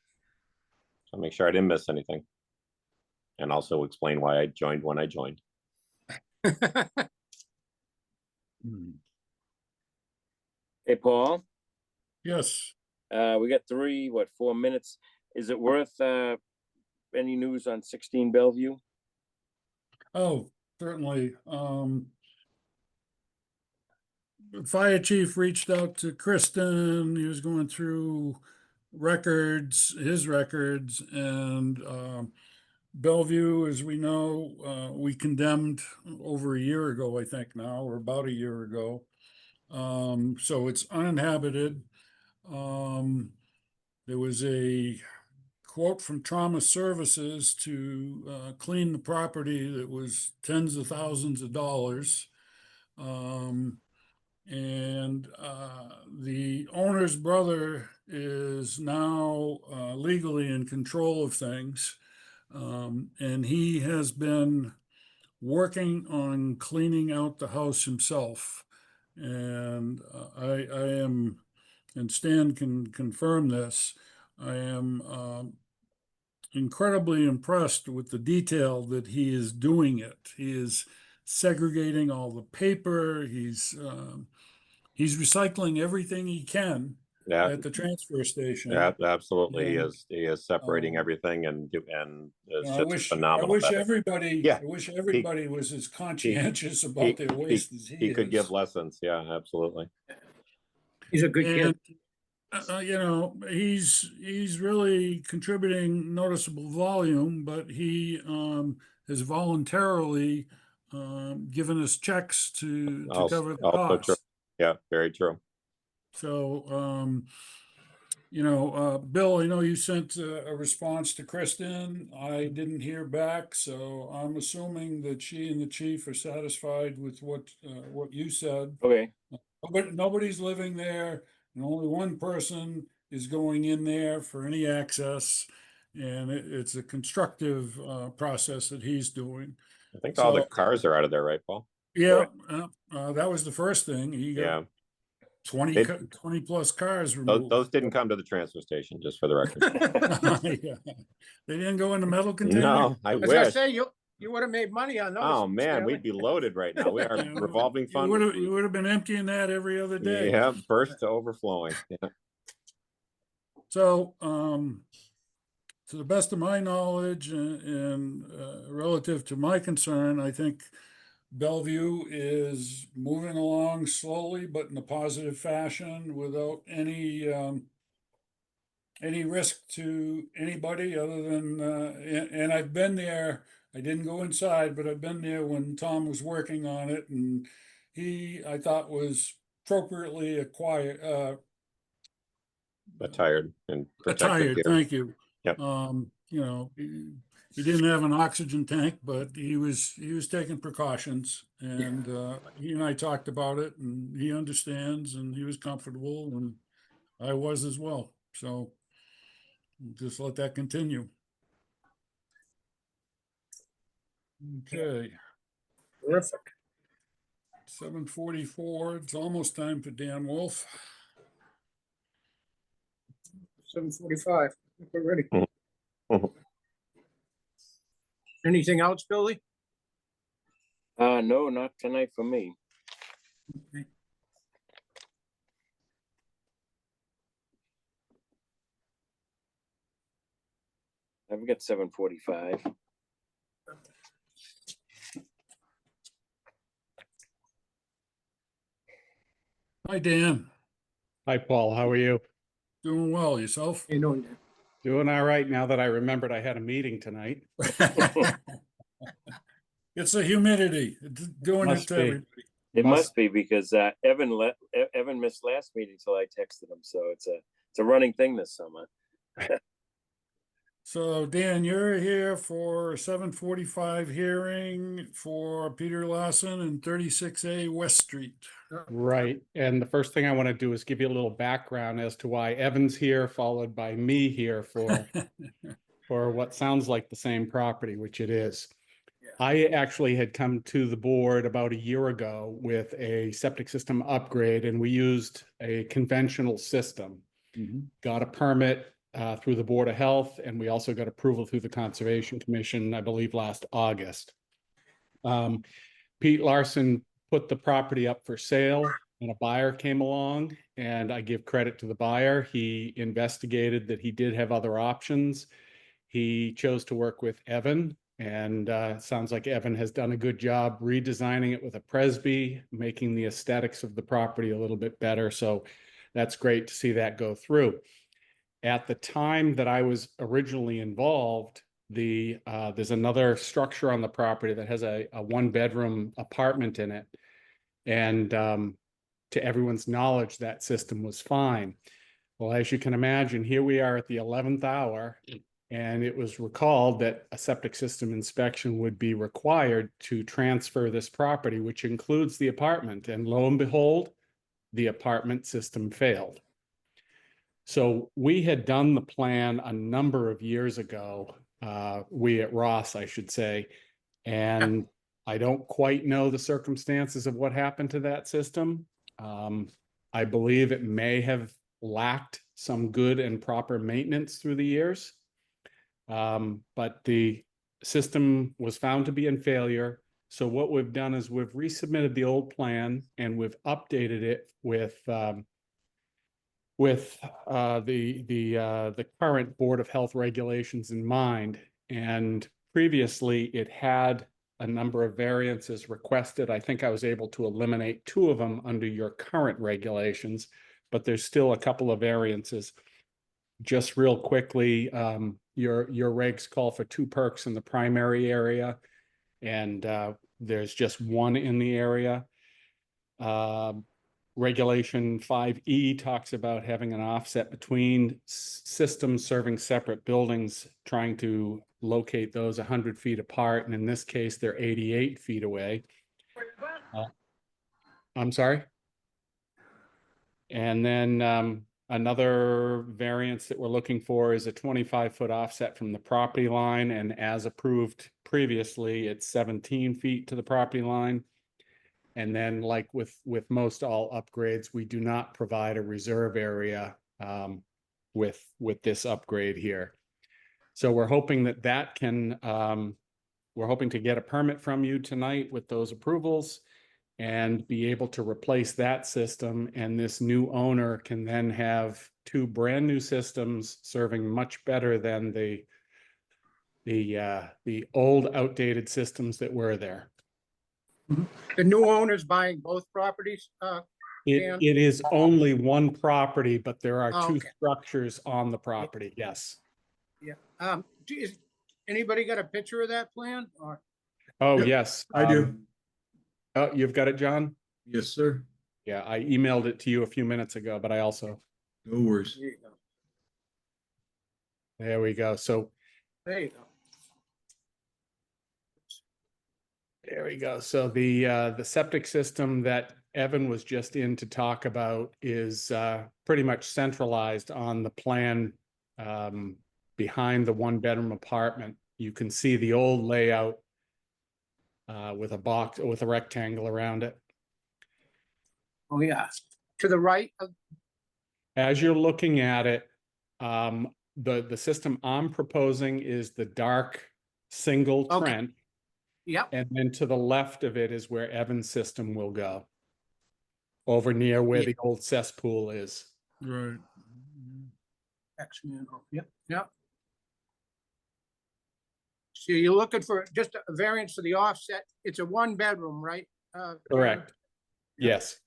I'll make sure I didn't miss anything. And also explain why I joined when I joined. Hey, Paul, Yes, we got 4 minutes. Is it worth, any news on 16 Bellevue? oh, certainly, the fire chief reached out to Kristen, he was going through his records, and, Bellevue, as we know, we condemned over a year ago, I think now, or about a year ago. So it's uninhabited. There was a quote from Trauma Services to clean the property that was tens of thousands of dollars. And the owner's brother is now legally in control of things. And he has been working on cleaning out the house himself. And I am, and Stan can confirm this, I am incredibly impressed with the detail that he is doing it. He is segregating all the paper. He's recycling everything he can Yeah, at the transfer station. yeah, absolutely. He And, is separating um, everything and it's I just wish, phenomenal. I Yeah, wish everybody was as conscientious about their he- waste as he He could give is. lessons. Yeah, absolutely. He's a good kid. And, he's really contributing noticeable volume, but he has voluntarily given us checks to Also- cover the also true. cost. Yeah, very true. So, Bill, I know you sent a response to Kristen. I didn't hear back, so I'm assuming that she and the chief are satisfied with what you said. Okay, But nobody's living there, and only one person is going in there for any access. And it's a constructive process that he's doing. I think all the So- cars are out of there, right, Paul? Yeah, that was the first thing. He Yeah. got 20, They- 20 plus cars Those, removed. those didn't come to the transfer station, just for the record. Yeah. They didn't go in the metal container? No, I I was gonna wish. say, you would have made money on those. Oh, man, Stanley. we'd be loaded right now. We are Yeah, revolving You fund. would have been emptying that every other day. Yeah, burst to overflowing. Yeah. So, to the best of my knowledge and relative to my concern, I think Bellevue is moving along slowly, but in a positive fashion without any risk to anybody other than, and I've been there. I didn't go inside, but I've been there when Tom was working on it, and he, I thought, was appropriately Attired and protective attired, gear. thank you. Yep. You know, he didn't have an oxygen tank, but he was taking precautions, and he and I talked about it, and he understands, and he was comfortable, and I was as well. So just let that continue. Okay, Terrific. 7:44. It's almost time for Dan Wolf. 7:45. We're ready. Mhm. Anything else, Billy? No, not tonight for me. Okay. I've got 7:45. Hi, Dan. Hi, Paul. How are you? Doing well. Yourself? You know, Doing all right now that I remembered I had a meeting tonight. It's the humidity. It's doing it Must to be. everybody. It Must- must be because Evan missed last meeting till I texted him, so it's a running thing this summer. So Dan, you're here for 7:45 hearing for Peter Lawson and 36A West Street. Right. And the first thing I want to do is give you a little background as to why Evan's here, followed by me here for what sounds like the same property, which it is. I actually had come to the board about a year ago with a septic system upgrade, and we used a conventional system. Got a permit through the Board of Health, and we also got approval through the Conservation Commission, I believe, last August. Pete Larson put the property up for sale, and a buyer came along, and I give credit to the buyer. He investigated that he did have other options. He chose to work with Evan, and sounds like Evan has done a good job redesigning it with a Presby, making the aesthetics of the property a little bit better. So that's great to see that go through. At the time that I was originally involved, there's another structure on the property that has a one-bedroom apartment in it. And to everyone's knowledge, that system was fine. Well, as you can imagine, here we are at the 11th hour, and it was recalled that a septic system inspection would be required to transfer this property, which includes the apartment. And lo and behold, the apartment system failed. So we had done the plan a number of years ago, we at Ross, I should say, and I don't quite know the circumstances of what happened to that system. I believe it may have lacked some good and proper maintenance through the years. But the system was found to be in failure. So what we've done is we've resubmitted the old plan, and we've updated it with the current Board of Health regulations in mind. And previously it had a number of variances requested. I think I was able to eliminate 2 of them under your current regulations, but there's still a couple of variances. Just real quickly, your regs call for 2 perks in the primary area, and there's just 1 in the area. Regulation 5E talks about having an offset between systems serving separate buildings, trying to locate those 100 feet apart. And in this case, they're 88 feet away. I'm sorry. And then another variance that we're looking for is a 25-foot offset from the property line. And as approved previously, it's 17 feet to the property line. And then, like with most all upgrades, we do not provide a reserve area with this upgrade here. So we're hoping that can, we're hoping to get a permit from you tonight with those approvals and be able to replace that system. And this new owner can then have 2 brand new systems serving much better than the old outdated systems that were there. the new owner's buying both properties, Dan? It is only one property, but there are Oh, two okay. structures on the property, yes. Yeah, is anybody got a picture of that plan or? Oh, Yep, yes. I do. Oh, you've got it, John? Yes, sir. Yeah, I emailed it to you a few minutes ago, but I also, No worries. There you go. there we go. So There you go. there we go. So the septic system that Evan was just in to talk about is pretty much centralized on the plan behind the one-bedroom apartment. You can see the old layout with a box, with a rectangle around it. Oh, yeah. To the right of, As you're looking at it, the system I'm proposing is the dark single Okay. trench. yep, And then to the left of it is where Evan's system will go. Over near where Yeah. the old cesspool is. Right. X-Men, yep, yep. So you're looking for just a variance for the offset. It's a one bedroom, right? Correct. Yep. Yes,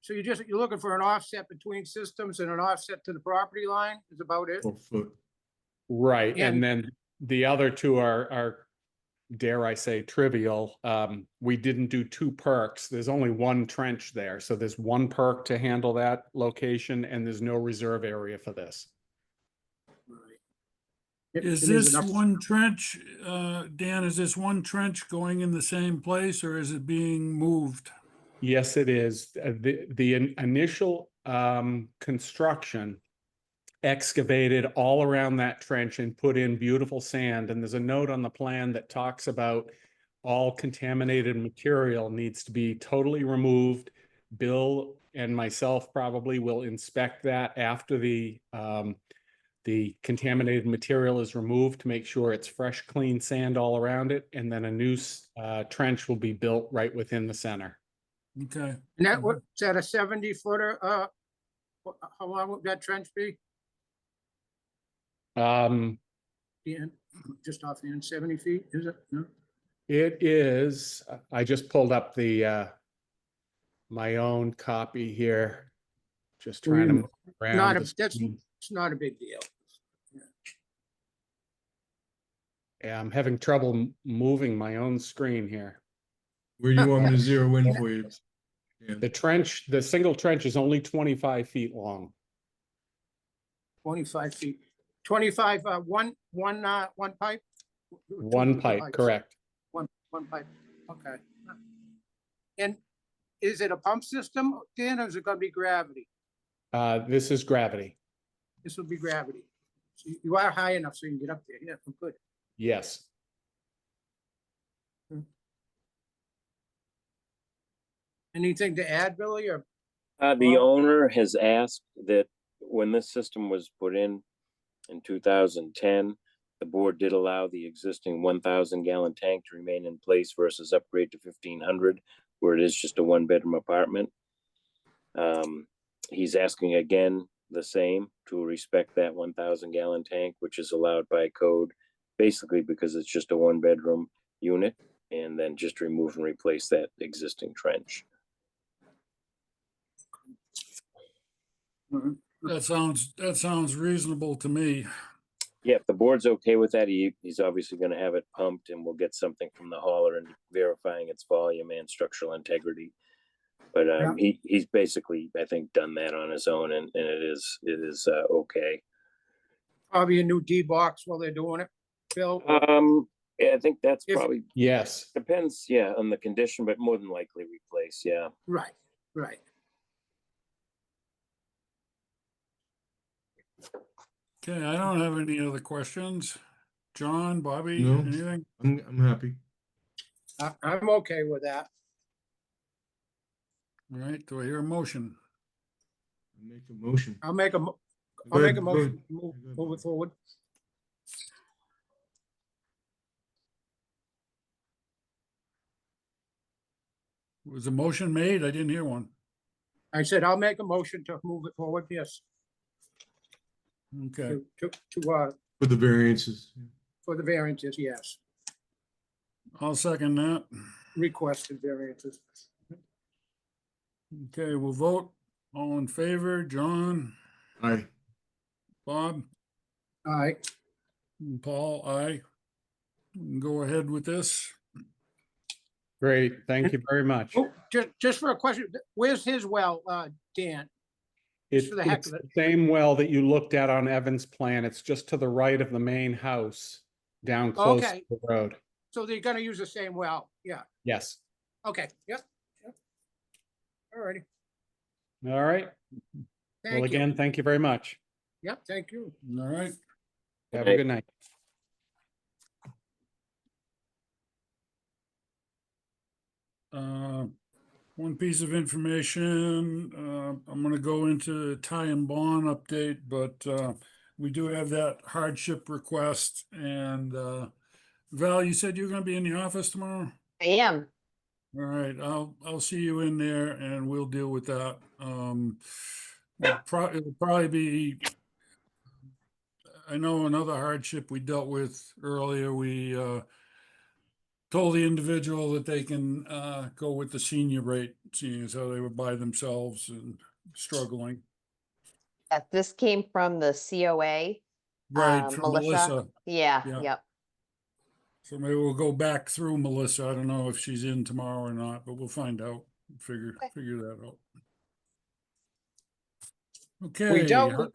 So you're looking for an offset between systems and an offset to the property line is about it? 4 foot. right. And- And then the other two are, dare I say, trivial. We didn't do two perks. There's only one trench there. So there's one perk to handle that location and there's no reserve area for this. Right. Is And there's this enough- one trench, Dan, is this one trench going in the same place or is it being moved? Yes, it is. The initial construction excavated all around that trench and put in beautiful sand. And there's a note on the plan that talks about all contaminated material needs to be totally removed. Bill and myself probably will inspect that after the contaminated material is removed to make sure it's fresh, clean sand all around it. And then a new trench will be built right within the center. Okay. And that, what's that, a 70 footer? How long would that trench be? Ian, just off the end, 70 feet, is it? No? It is, I just pulled up the my own copy here. Just trying to move around. Not the that's, screen. it's not a big deal. Yeah, I'm having trouble moving my own screen here. Where do you want me to zero in for you? Dan? The trench, the single trench is only 25 feet long. 25 feet. 25, one pipe? One Two pipe, pipes. correct. One pipe, okay. And is it a pump system, Dan, or is it gonna be gravity? This is gravity. This will be gravity. So you are high enough so you can get up there, yeah, good. Yes. Anything to add, Billy, or? The Well- owner has asked that when this system was put in 2010, the board did allow the existing 1,000 gallon tank to remain in place versus upgrade to 1,500, where it is just a one bedroom apartment. He's asking again the same to respect that 1,000 gallon tank, which is allowed by code, basically because it's just a one bedroom unit, and then just remove and replace that existing trench. That sounds reasonable to me. Yeah, if the board's okay with that, he's obviously gonna have it pumped and we'll get something from the hauler and verifying its volume and structural integrity. But he's basically, I think, done that on his own and it is okay. Probably a new D box while they're doing it, Bill? Yeah, I think that's If- probably, Yes. depends, yeah, on the condition, but more than likely replace, yeah. Right, right. Okay, I don't have any other questions. John, Bobby, No. anything? I'm happy. I'm okay with that. All right, do I hear a motion? Make a motion. I'll make a Go motion, ahead, go ahead. move it forward. Was a motion made? I didn't hear one. I said, I'll make a motion to move it forward, yes, Okay, For the variances. for the variances, yes, I'll second that. requested variances. Okay, we'll vote. All in favor, John, Aye. Bob, All right, and Paul, aye. We can go ahead with this. Great, thank you very much. oh, just for a question, where's his well, Dan? It's, for the heck it's of it. the same well that you looked at on Evan's plan. It's just to the right of the main house, down close to Okay. the road. So they're gonna use the same well, yeah, Yes. okay, yep. All righty, All right. Well, thank you. again, thank you very much. Yep, thank you. All right. Have a good night. One piece of information, I'm gonna go into Ty and Bond update, but, we do have that hardship request and, Val, you said you're gonna be in the office tomorrow? I am. All right, I'll see you in there and we'll deal with that. It'll probably be, I know another hardship we dealt with earlier, we, told the individual that they can, go with the senior rate, seeing as how they were by themselves and struggling. This came from the COA. Right, from Melissa. Melissa. Yeah, Yeah. yep. So maybe we'll go back through Melissa. I don't know if she's in tomorrow or not, but we'll find out, figure that out. Okay. We dealt with,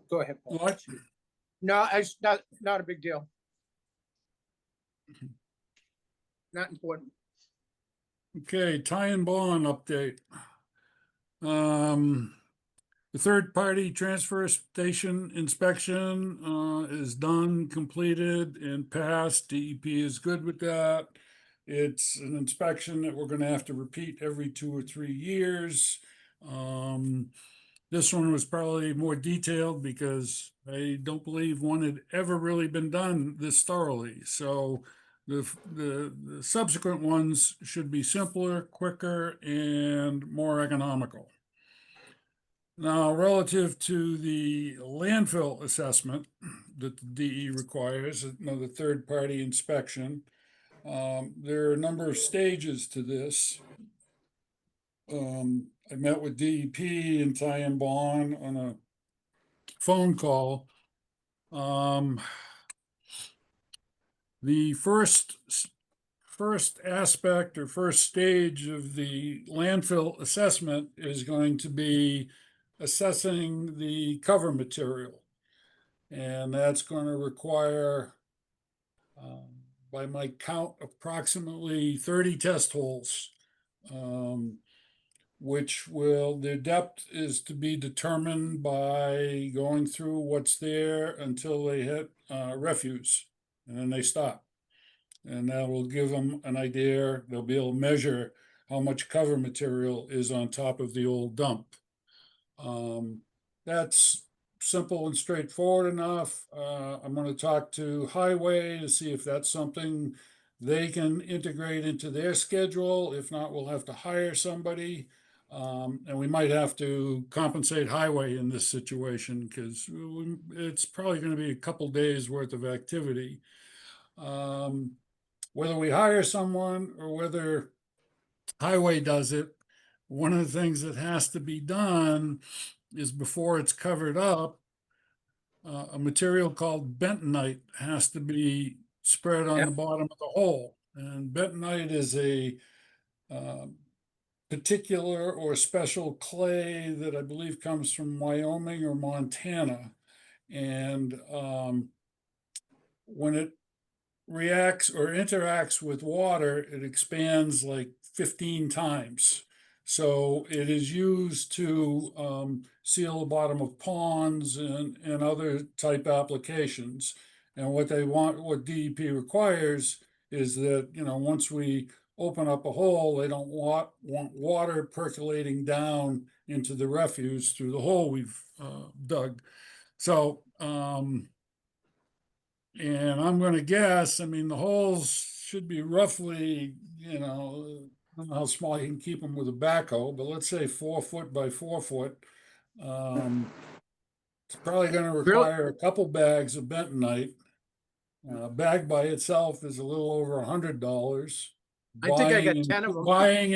go ahead, Paul. What? No, it's not a big deal. Not important. Okay, Ty and Bond update. The third-party transfer station inspection, is done, completed, and passed. DEP is good with that. It's an inspection that we're gonna have to repeat every 2 or 3 years. This one was probably more detailed because I don't believe one had ever really been done this thoroughly. So the subsequent ones should be simpler, quicker, and more economical. Now, relative to the landfill assessment that the DE requires, another third-party inspection, there are a number of stages to this. I met with DEP and Ty and Bond on a phone call. The first aspect or first stage of the landfill assessment is going to be assessing the cover material. And that's going to require, by my count, approximately 30 test holes, which their depth is to be determined by going through what's there until they hit refuse, and then they stop. And that will give them an idea. They'll be able to measure how much cover material is on top of the old dump. That's simple and straightforward enough. I'm going to talk to Highway to see if that's something they can integrate into their schedule. If not, we'll have to hire somebody. And we might have to compensate Highway in this situation because it's probably going to be a couple days worth of activity. Whether we hire someone or whether Highway does it, one of the things that has to be done is before it's covered up, a material called bentonite has to be spread on the bottom of the hole. And bentonite is a particular or special clay that I believe comes from Wyoming or Montana. And when it reacts or interacts with water, it expands like 15 times. So it is used to seal the bottom of ponds and other type applications. And what DEP requires is that, once we open up a hole, they don't want water percolating down into the refuse through the hole we've dug. So, and I'm going to guess, the holes should be roughly, I don't know how small you can keep them with a backhoe, but let's say 4 foot by 4 foot. It's probably going to require a couple bags of bentonite. A bag by itself is a little over $100. I think I got 10 of them. Buying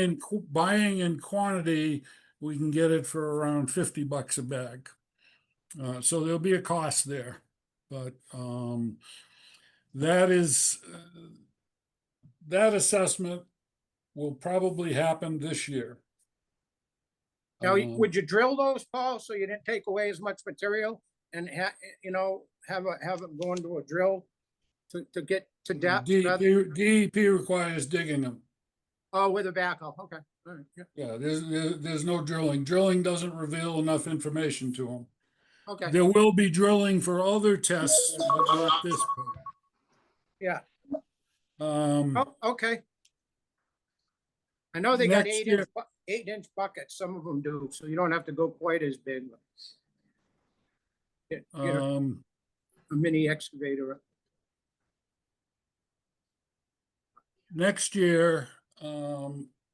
in quantity we can get it for around $50 a bag. So there'll be a cost there, but that is that assessment will probably happen this year. Now, Um, would you drill those, Paul, so you didn't take away as much material and have it go into a drill to get to depth? rather- DEP requires digging them. Oh, with a backhoe, okay. All right, yeah, Yeah, there's no drilling. Drilling doesn't reveal enough information to them. okay, There will be drilling for other tests, but not this part. yeah, Um, oh, okay. I know they got Next 8-inch, year- 8-inch buckets, some of them do, so you don't have to go quite as big. Get a um, mini excavator. next year,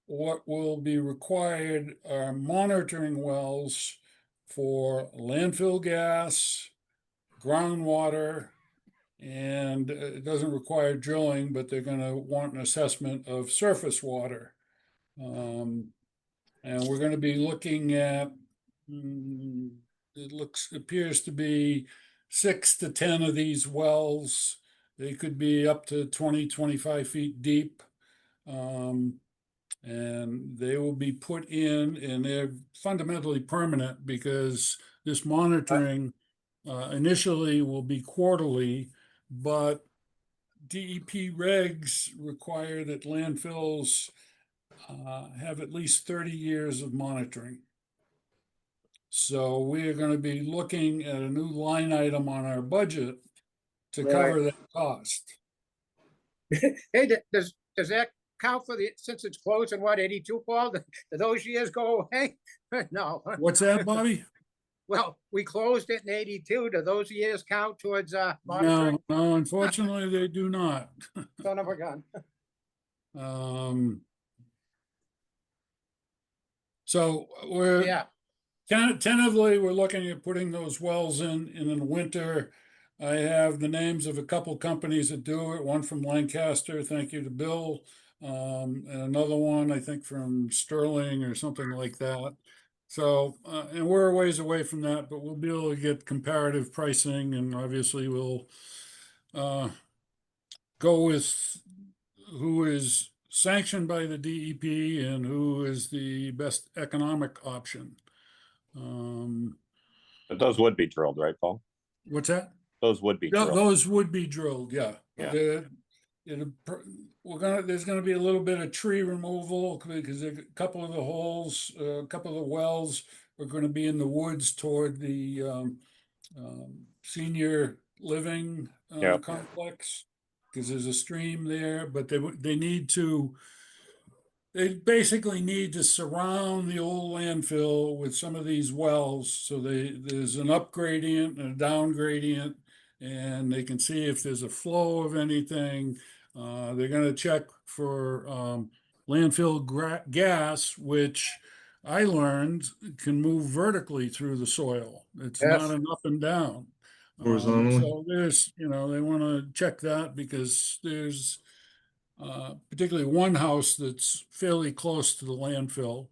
what will be required are monitoring wells for landfill gas, groundwater, and it doesn't require drilling, but they're gonna want an assessment of surface water. And we're gonna be looking at, appears to be 6 to 10 of these wells. They could be up to 20, 25 feet deep. And they will be put in, and they're fundamentally permanent because this monitoring initially will be quarterly, but DEP regs require that landfills have at least 30 years of monitoring. So we are going to be looking at a new line item on our budget to cover that cost. Hey, does that count for since it's closed in what, 82, Paul? Do those years go away? No. What's that, Bobby? Well, we closed it in 82. Do those years count towards monitoring? No, unfortunately, they do not. Son of a gun. So we're Yeah, tentatively, we're looking at putting those wells in the winter. I have the names of a couple companies that do it, one from Lancaster, thank you to Bill. And another one, I think from Sterling or something like that. So, and we're a ways away from that, but we'll be able to get comparative pricing, and obviously we'll go with who is sanctioned by the DEP and who is the best economic option. But those would be drilled, right, Paul? What's that? Those would be Yeah, drilled. those would be drilled, yeah. Yeah. There's gonna be a little bit of tree removal because a couple of the holes, a couple of the wells are gonna be in the woods toward the senior living Yep. complex. Because there's a stream there, but they basically need to surround the old landfill with some of these wells. So there's an up gradient and a down gradient, and they can see if there's a flow of anything. They're gonna check for landfill gas, which I learned can move vertically through the soil. It's Yes. not an up and down. Horizontally. So there's, they want to check that because there's particularly one house that's fairly close to the landfill.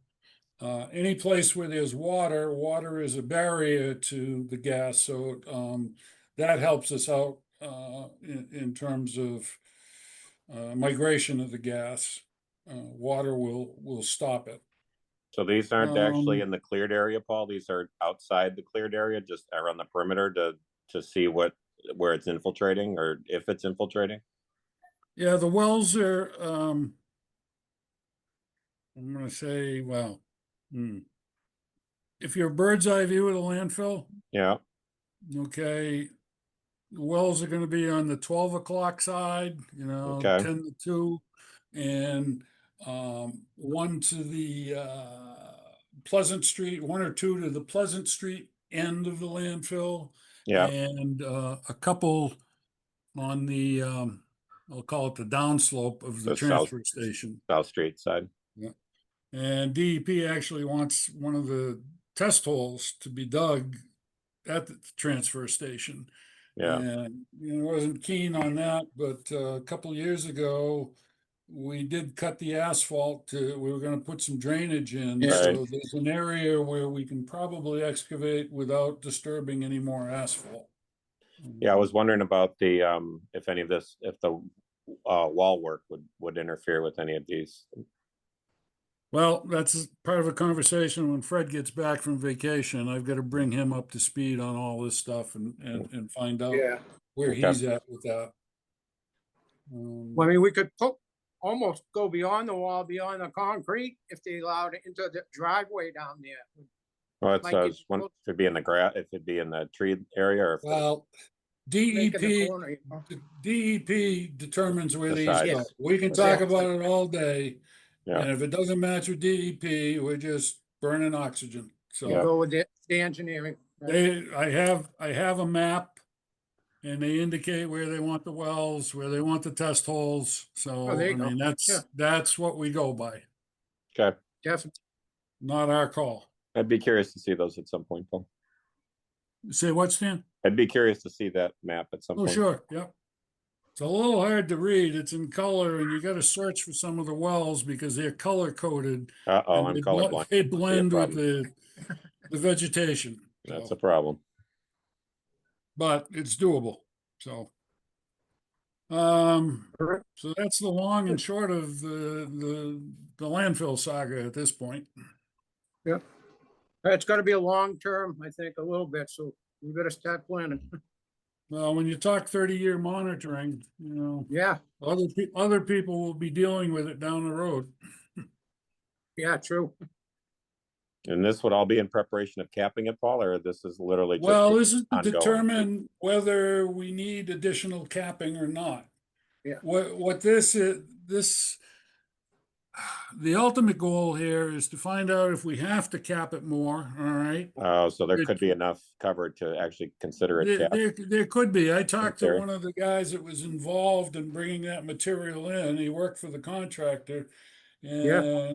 Any place where there's water is a barrier to the gas, so that helps us out in terms of migration of the gas. Water will stop it. So these aren't actually Um, in the cleared area, Paul? These are outside the cleared area, just around the perimeter to see where it's infiltrating or if it's infiltrating? Yeah, the wells are, I'm gonna say, well, if you're a bird's eye view of the landfill, Yeah, okay, the wells are gonna be on the 12 o'clock side, Okay. 10 to 2, and one to the Pleasant Street, one or two to the Pleasant Street end of the landfill, yeah, and a couple on the I'll call it the downslope of the The south- transfer station. South Street side. And DEP actually wants one of the test holes to be dug at the transfer station. Yeah, And wasn't keen on that, but a couple of years ago, we did cut the asphalt to, we were gonna put some drainage in. Yeah. So Right. there's an area where we can probably excavate without disturbing any more asphalt. Yeah, I was wondering about the, if any of this, if the wall work would interfere with any of these. Well, that's part of a conversation when Fred gets back from vacation. I've got to bring him up to speed on all this stuff and find out Yeah, where Okay. he's at with that. well, I mean, we could almost go beyond the wall, beyond the concrete, if they allowed it into the driveway down there. Well, it's, Might get one, close. if it'd be in the grass, if it'd be in the tree area or if the- Well, Making the DEP, corner, you know. DEP determines where these Decides. go. We can Yeah. talk about it all day. Yeah. And if it doesn't match with DEP, we're just burning oxygen. So Yeah. Go with the engineering. right? I have a map and they indicate where they want the wells, where they want the test holes. So, Oh, there I you go. mean, Yeah. that's what we go by, Okay, Definitely. not our call. I'd be curious to see those at some point, Paul. Say what, Stan? I'd be curious to see that map at some Oh, point. sure, yep. It's a little hard to read. It's in color and you gotta search for some of the wells because they're color coded. Uh-oh, and I'm they colorblind. They Be a blend with problem. the vegetation. That's So, a problem. but it's doable, so. So that's the long and short of the landfill saga at this point. It's gonna be a long term, I think, a little bit, so we better start planning. Well, when you talk 30-year monitoring, Yeah, other people will be dealing with it down the road. yeah, true. And this would all be in preparation of capping it, Paul, or this is literally just? Well, this is to ongoing? determine whether we need additional capping or not. Yeah. What this is, the ultimate goal here is to find out if we have to cap it more, all right? Oh, so there It- could be enough cover to actually consider it There, capped. there could be. I talked to theory. one of the guys that was involved in bringing that material in. He worked for the contractor. And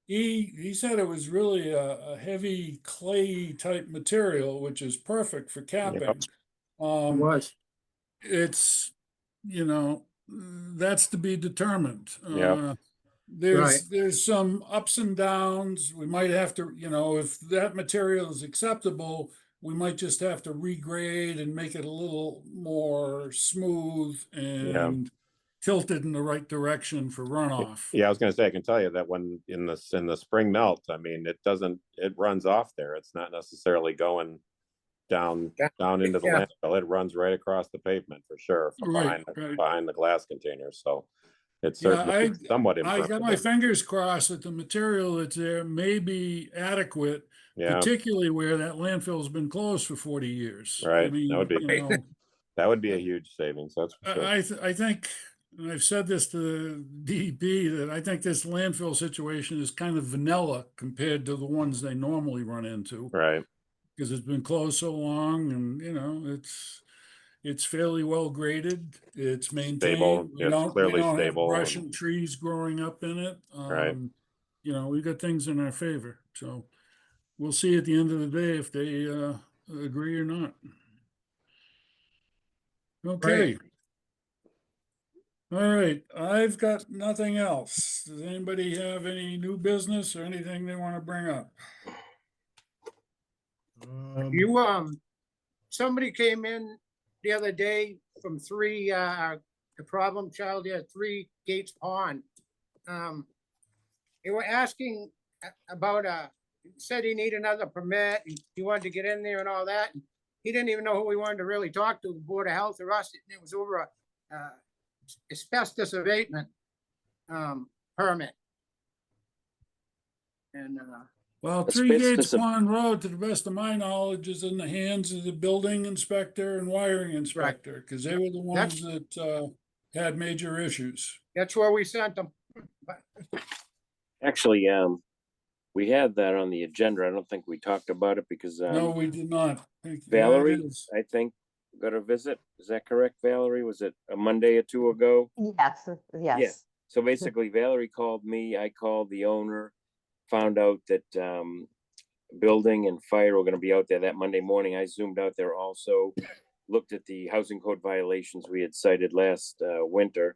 he said it was really a heavy clay type material, which is perfect for capping. It Um, was. it's, that's to be determined. Yeah. There's some ups and downs. We might have to, if that material is acceptable, we might just have to regrade and make it a little more smooth and tilted in the right direction for runoff. Yeah, I was gonna say, I can tell you that when in the spring melt, I mean, it runs off there. It's not necessarily going down into the Yeah. landfill. It runs right across the pavement for sure, from Right, behind right. the glass containers. So it's Yeah, certainly somewhat I got my impermeable. fingers crossed that the material that's there may be adequate, Yeah, particularly where that landfill's been closed for 40 years. Right, I mean, that would be- you know, that would be a huge savings, that's for sure. I think, and I've said this to DEP, that I think this landfill situation is kind of vanilla compared to the ones they normally run into. Right, Because it's been closed so long and, it's fairly well graded. It's maintained. We it's don't- we clearly don't have stable Brush and- and trees growing up in it. Right. We've got things in our favor, so we'll see at the end of the day if they, agree or not. Okay. All right, I've got nothing else. Does anybody have any new business or anything they want to bring up? Somebody came in the other day from the problem child there, 3 Gates Pond. They were asking about said he needed another permit, and he wanted to get in there and all that. And he didn't even know who we wanted to really talk to, the Board of Health or us. It was over a asbestos abatement permit. And Well, Three Gates Asbestos ab- Pond Road, to the best of my knowledge, is in the hands of the building inspector and wiring inspector, because they were the ones that had major issues. that's where we sent them. Actually, we had that on the agenda. I don't think we talked about it because, No, we did not. Yeah, it Valerie, is. I think, got a visit. Is that correct, Valerie? Was it a Monday or two ago? Yes, yes. So basically Valerie called me, I called the owner, found out that, building and fire were gonna be out there that Monday morning. I zoomed out there also, looked at the housing code violations we had cited last, winter.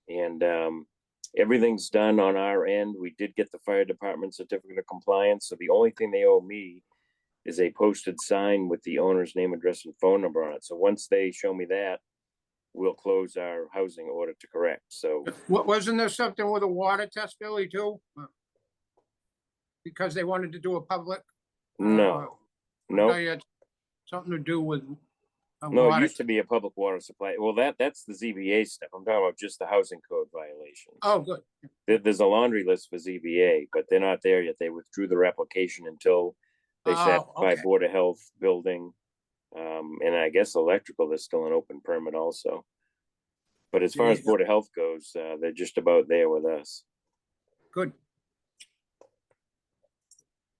And, everything's done on our end. We did get the fire department certificate of compliance, so the only thing they owe me is a posted sign with the owner's name, address, and phone number on it. So once they show me that, we'll close our housing order to correct. So Wasn't there something with a water test, Billy, too? Because they wanted to do a public? no, I no, thought you had something to do with a no, it water. used to be a public water supply. Well, that's the ZBA stuff. I'm talking about just the housing code violations. Oh, good. There's a laundry list for ZBA, but they're not there yet. They withdrew their application until they Oh, satisfy okay. Board of Health, building, and I guess electrical, there's still an open permit also. But as far as Yeah. Board of Health goes, they're just about there with us. Good.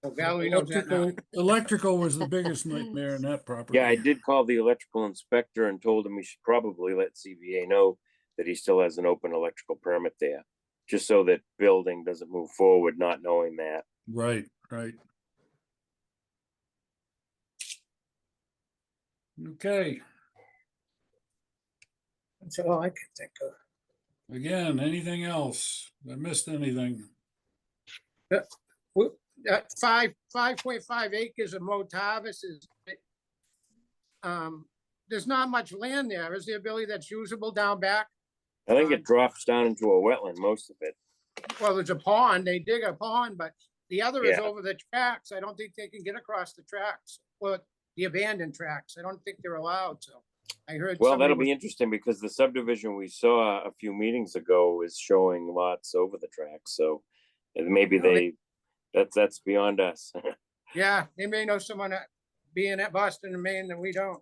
So Valerie knows that now. Electrical was the biggest nightmare in that property. Yeah, I did call the electrical inspector and told him he should probably let CBA know that he still has an open electrical permit there. Just so that building doesn't move forward, not knowing that. Right, right. Okay, That's all I can think of. again, anything else? I missed anything? That 5.5 acres of Motavis is, there's not much land there. Is there, Billy, that's usable down back? I think it drops down into a wetland, most of it. Well, there's a pond, they dig a pond, but the other is Yeah. over the tracks. I don't think they can get across the tracks, or the abandoned tracks. I don't think they're allowed, so I heard. Well, somebody that'll was- be interesting because the subdivision we saw a few meetings ago is showing lots over the tracks, so and maybe Really? that's beyond us. Yeah, they may know someone that being at Boston and Maine that we don't.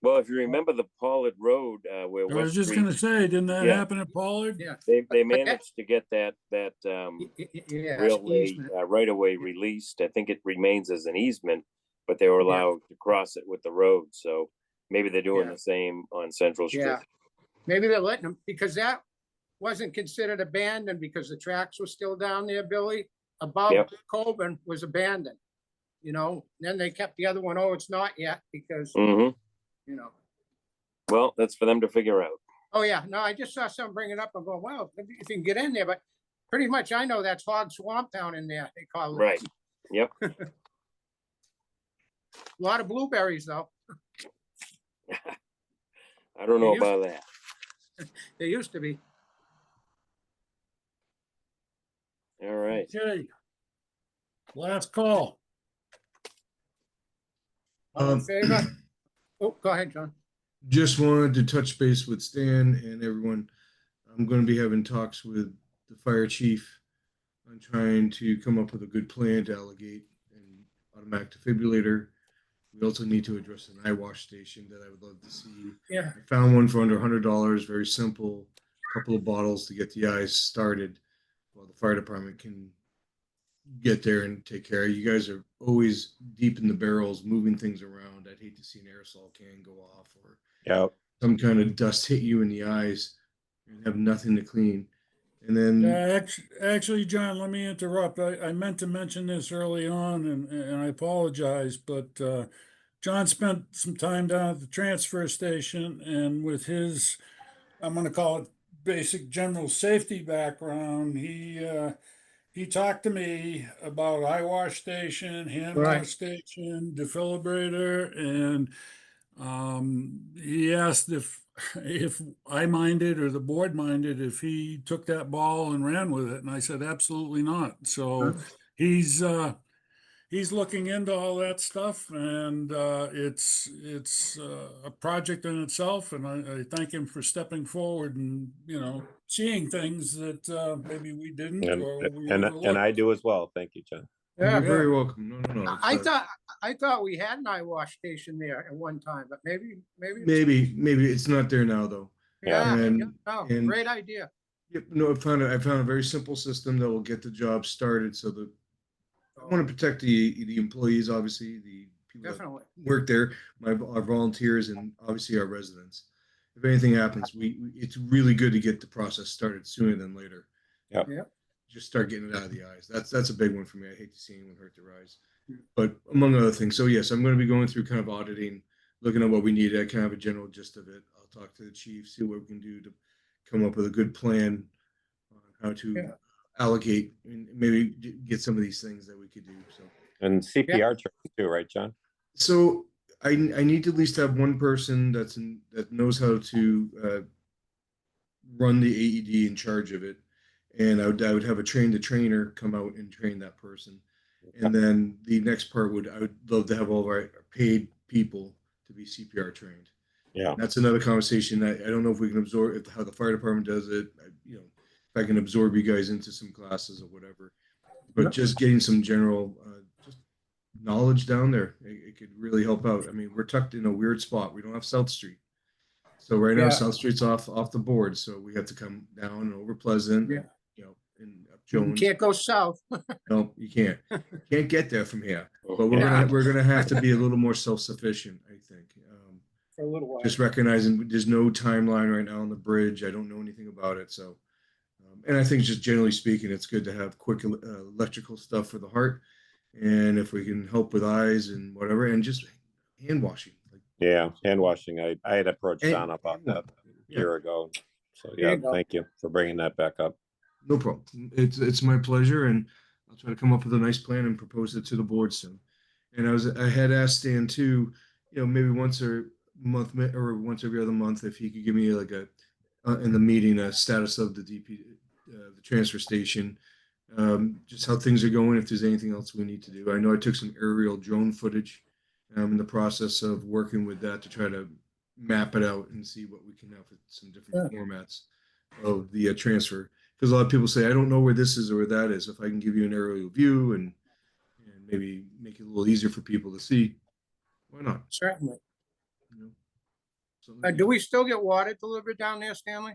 Well, if you remember the Pollard Road, where I was West just Street, gonna say, didn't that Yeah. happen at Pollard? Yeah. they but that- managed to get that Yeah, it's railway easement. right of way released. I think it remains as an easement, but they were Yeah. allowed to cross it with the road. So maybe they're doing Yeah. the same on Central Street. Yeah, maybe they're letting them, because that wasn't considered abandoned because the tracks were still down there, Billy. Above Yep. Coburn was abandoned, you know, then they kept the other one. Oh, it's not yet because, Hmm. you know. Well, that's for them to figure out. Oh, yeah, no, I just saw some bring it up and go, well, if you can get in there, but pretty much I know that's Hog Swamp down in there, they call it. Right. Yep. A lot of blueberries though, I don't know used- about that. they used to be. All right. Okay. Last call. All in Um, favor? Oh, go ahead, John. Just wanted to touch base with Stan and everyone. I'm going to be having talks with the fire chief on trying to come up with a good plan to allocate an automatic defibrillator. We also need to address an eye wash station that I would love to see. Yeah, I found one for under $100, very simple, couple of bottles to get the eyes started while the fire department can get there and take care. You guys are always deep in the barrels, moving things around. I'd hate to see an aerosol can go off or Yeah, some kind of dust hit you in the eyes and have nothing to clean. And then, Actually, John, let me interrupt. I meant to mention this early on and I apologize, but John spent some time down at the transfer station and with his, I'm gonna call it basic general safety background, he talked to me about eye wash station, hand Right. wash station, defibrillator, and he asked if I minded or the board minded if he took that ball and ran with it, and I said absolutely not. So he's looking into all that stuff, and it's a project in itself. And I thank him for stepping forward and seeing things that maybe we didn't or we and overlooked. I do as well. Thank you, John. you're yeah. very welcome. No. it's, I thought we had an eye wash station there at one time, but maybe. maybe it's not there now though. Yeah, And- no, and- great idea. Yep, no, I found a very simple system that will get the job started so that I want to protect the employees, obviously, the people that Definitely. work there, our volunteers, and obviously our residents. If anything happens, it's really good to get the process started sooner than later. Yep. Yep. Just start getting it out of the eyes. That's a big one for me. I hate to see anyone hurt their eyes, but among other things. So yes, I'm going to be going through kind of auditing, looking at what we need. I kind of have a general gist of it. I'll talk to the chief, see what we can do to come up with a good plan on how to Yeah. allocate and maybe get some of these things that we could do. So, And CPR training too, right, John? so I need to at least have one person that knows how to run the AED in charge of it, and I would have a trainer come out and train that person, and then the next part I would love to have all of our paid people to be CPR trained. Yeah. And that's another conversation. I don't know if we can absorb how the fire department does it. You know, if I can absorb you guys into some classes or whatever, but just getting some general just knowledge down there, it could really help out. I mean, we're tucked in a weird spot. We don't have South Street. So right now, Yeah. South Street's off the board, so we have to come down and over Pleasant, Yeah. you know, and up You Jones. can't go south. No, you can't. Can't get there from here. But Yeah. we're gonna have to be a little more self-sufficient, I think. For a little while. Just recognizing there's no timeline right now on the bridge. I don't know anything about it, so. And I think just generally speaking, it's good to have quick electrical stuff for the heart, and if we can help with eyes and whatever, and just hand washing. Like, Yeah, hand washing. I had approached And- Don about that a Yeah. year ago. So There yeah, you go. thank you for bringing that back up. No problem. It's my pleasure, and I'll try to come up with a nice plan and propose it to the board soon. And I had asked Stan too, you know, maybe once a month or once every other month, if he could give me like in the meeting a status of the the transfer station, just how things are going. If there's anything else we need to do, I know I took some aerial drone footage. I'm in the process of working with that to try to map it out and see what we can have with some different formats of the transfer. Because a lot of people say, I don't know where this is or where that is. If I can give you an aerial view and maybe make it a little easier for people to see, why not? Certainly. You know? Something Do we still get water delivered down there, Stanley?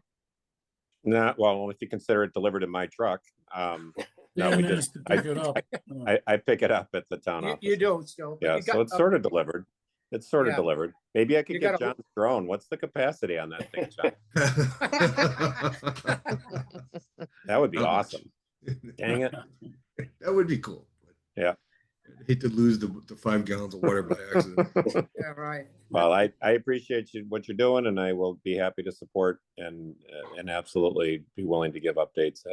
Not, well, if you consider it delivered in my truck. No, we Dan has just, to pick it up. I pick it up at the town office. You do still. but Yeah, you so got it's sort of delivered. It's sort of Yeah. delivered. Maybe I could You get gotta- John's drone. What's the capacity on that thing, John? That would be Not much. awesome. Dang it. That would be cool. Yeah. I'd hate to lose the 5 gallons of water by accident. Yeah, right. Well, I appreciate what you're doing, and I will be happy to support and absolutely be willing to give updates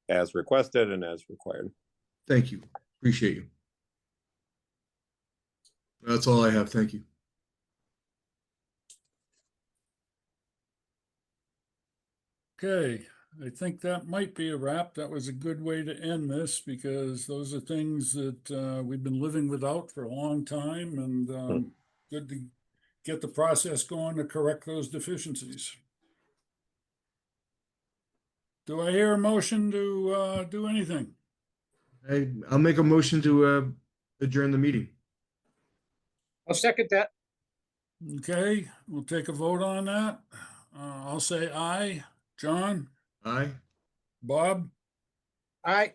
as requested and as required. Thank you. Appreciate you. That's all I have. Thank you. Okay, I think that might be a wrap. That was a good way to end this because those are things that we've been living without for a long time and good to get the process going to correct those deficiencies. Do I hear a motion to do anything? I'll make a motion to adjourn the meeting. I'll second that. Okay, we'll take a vote on that. I'll say aye. John, Aye. Bob, Aye.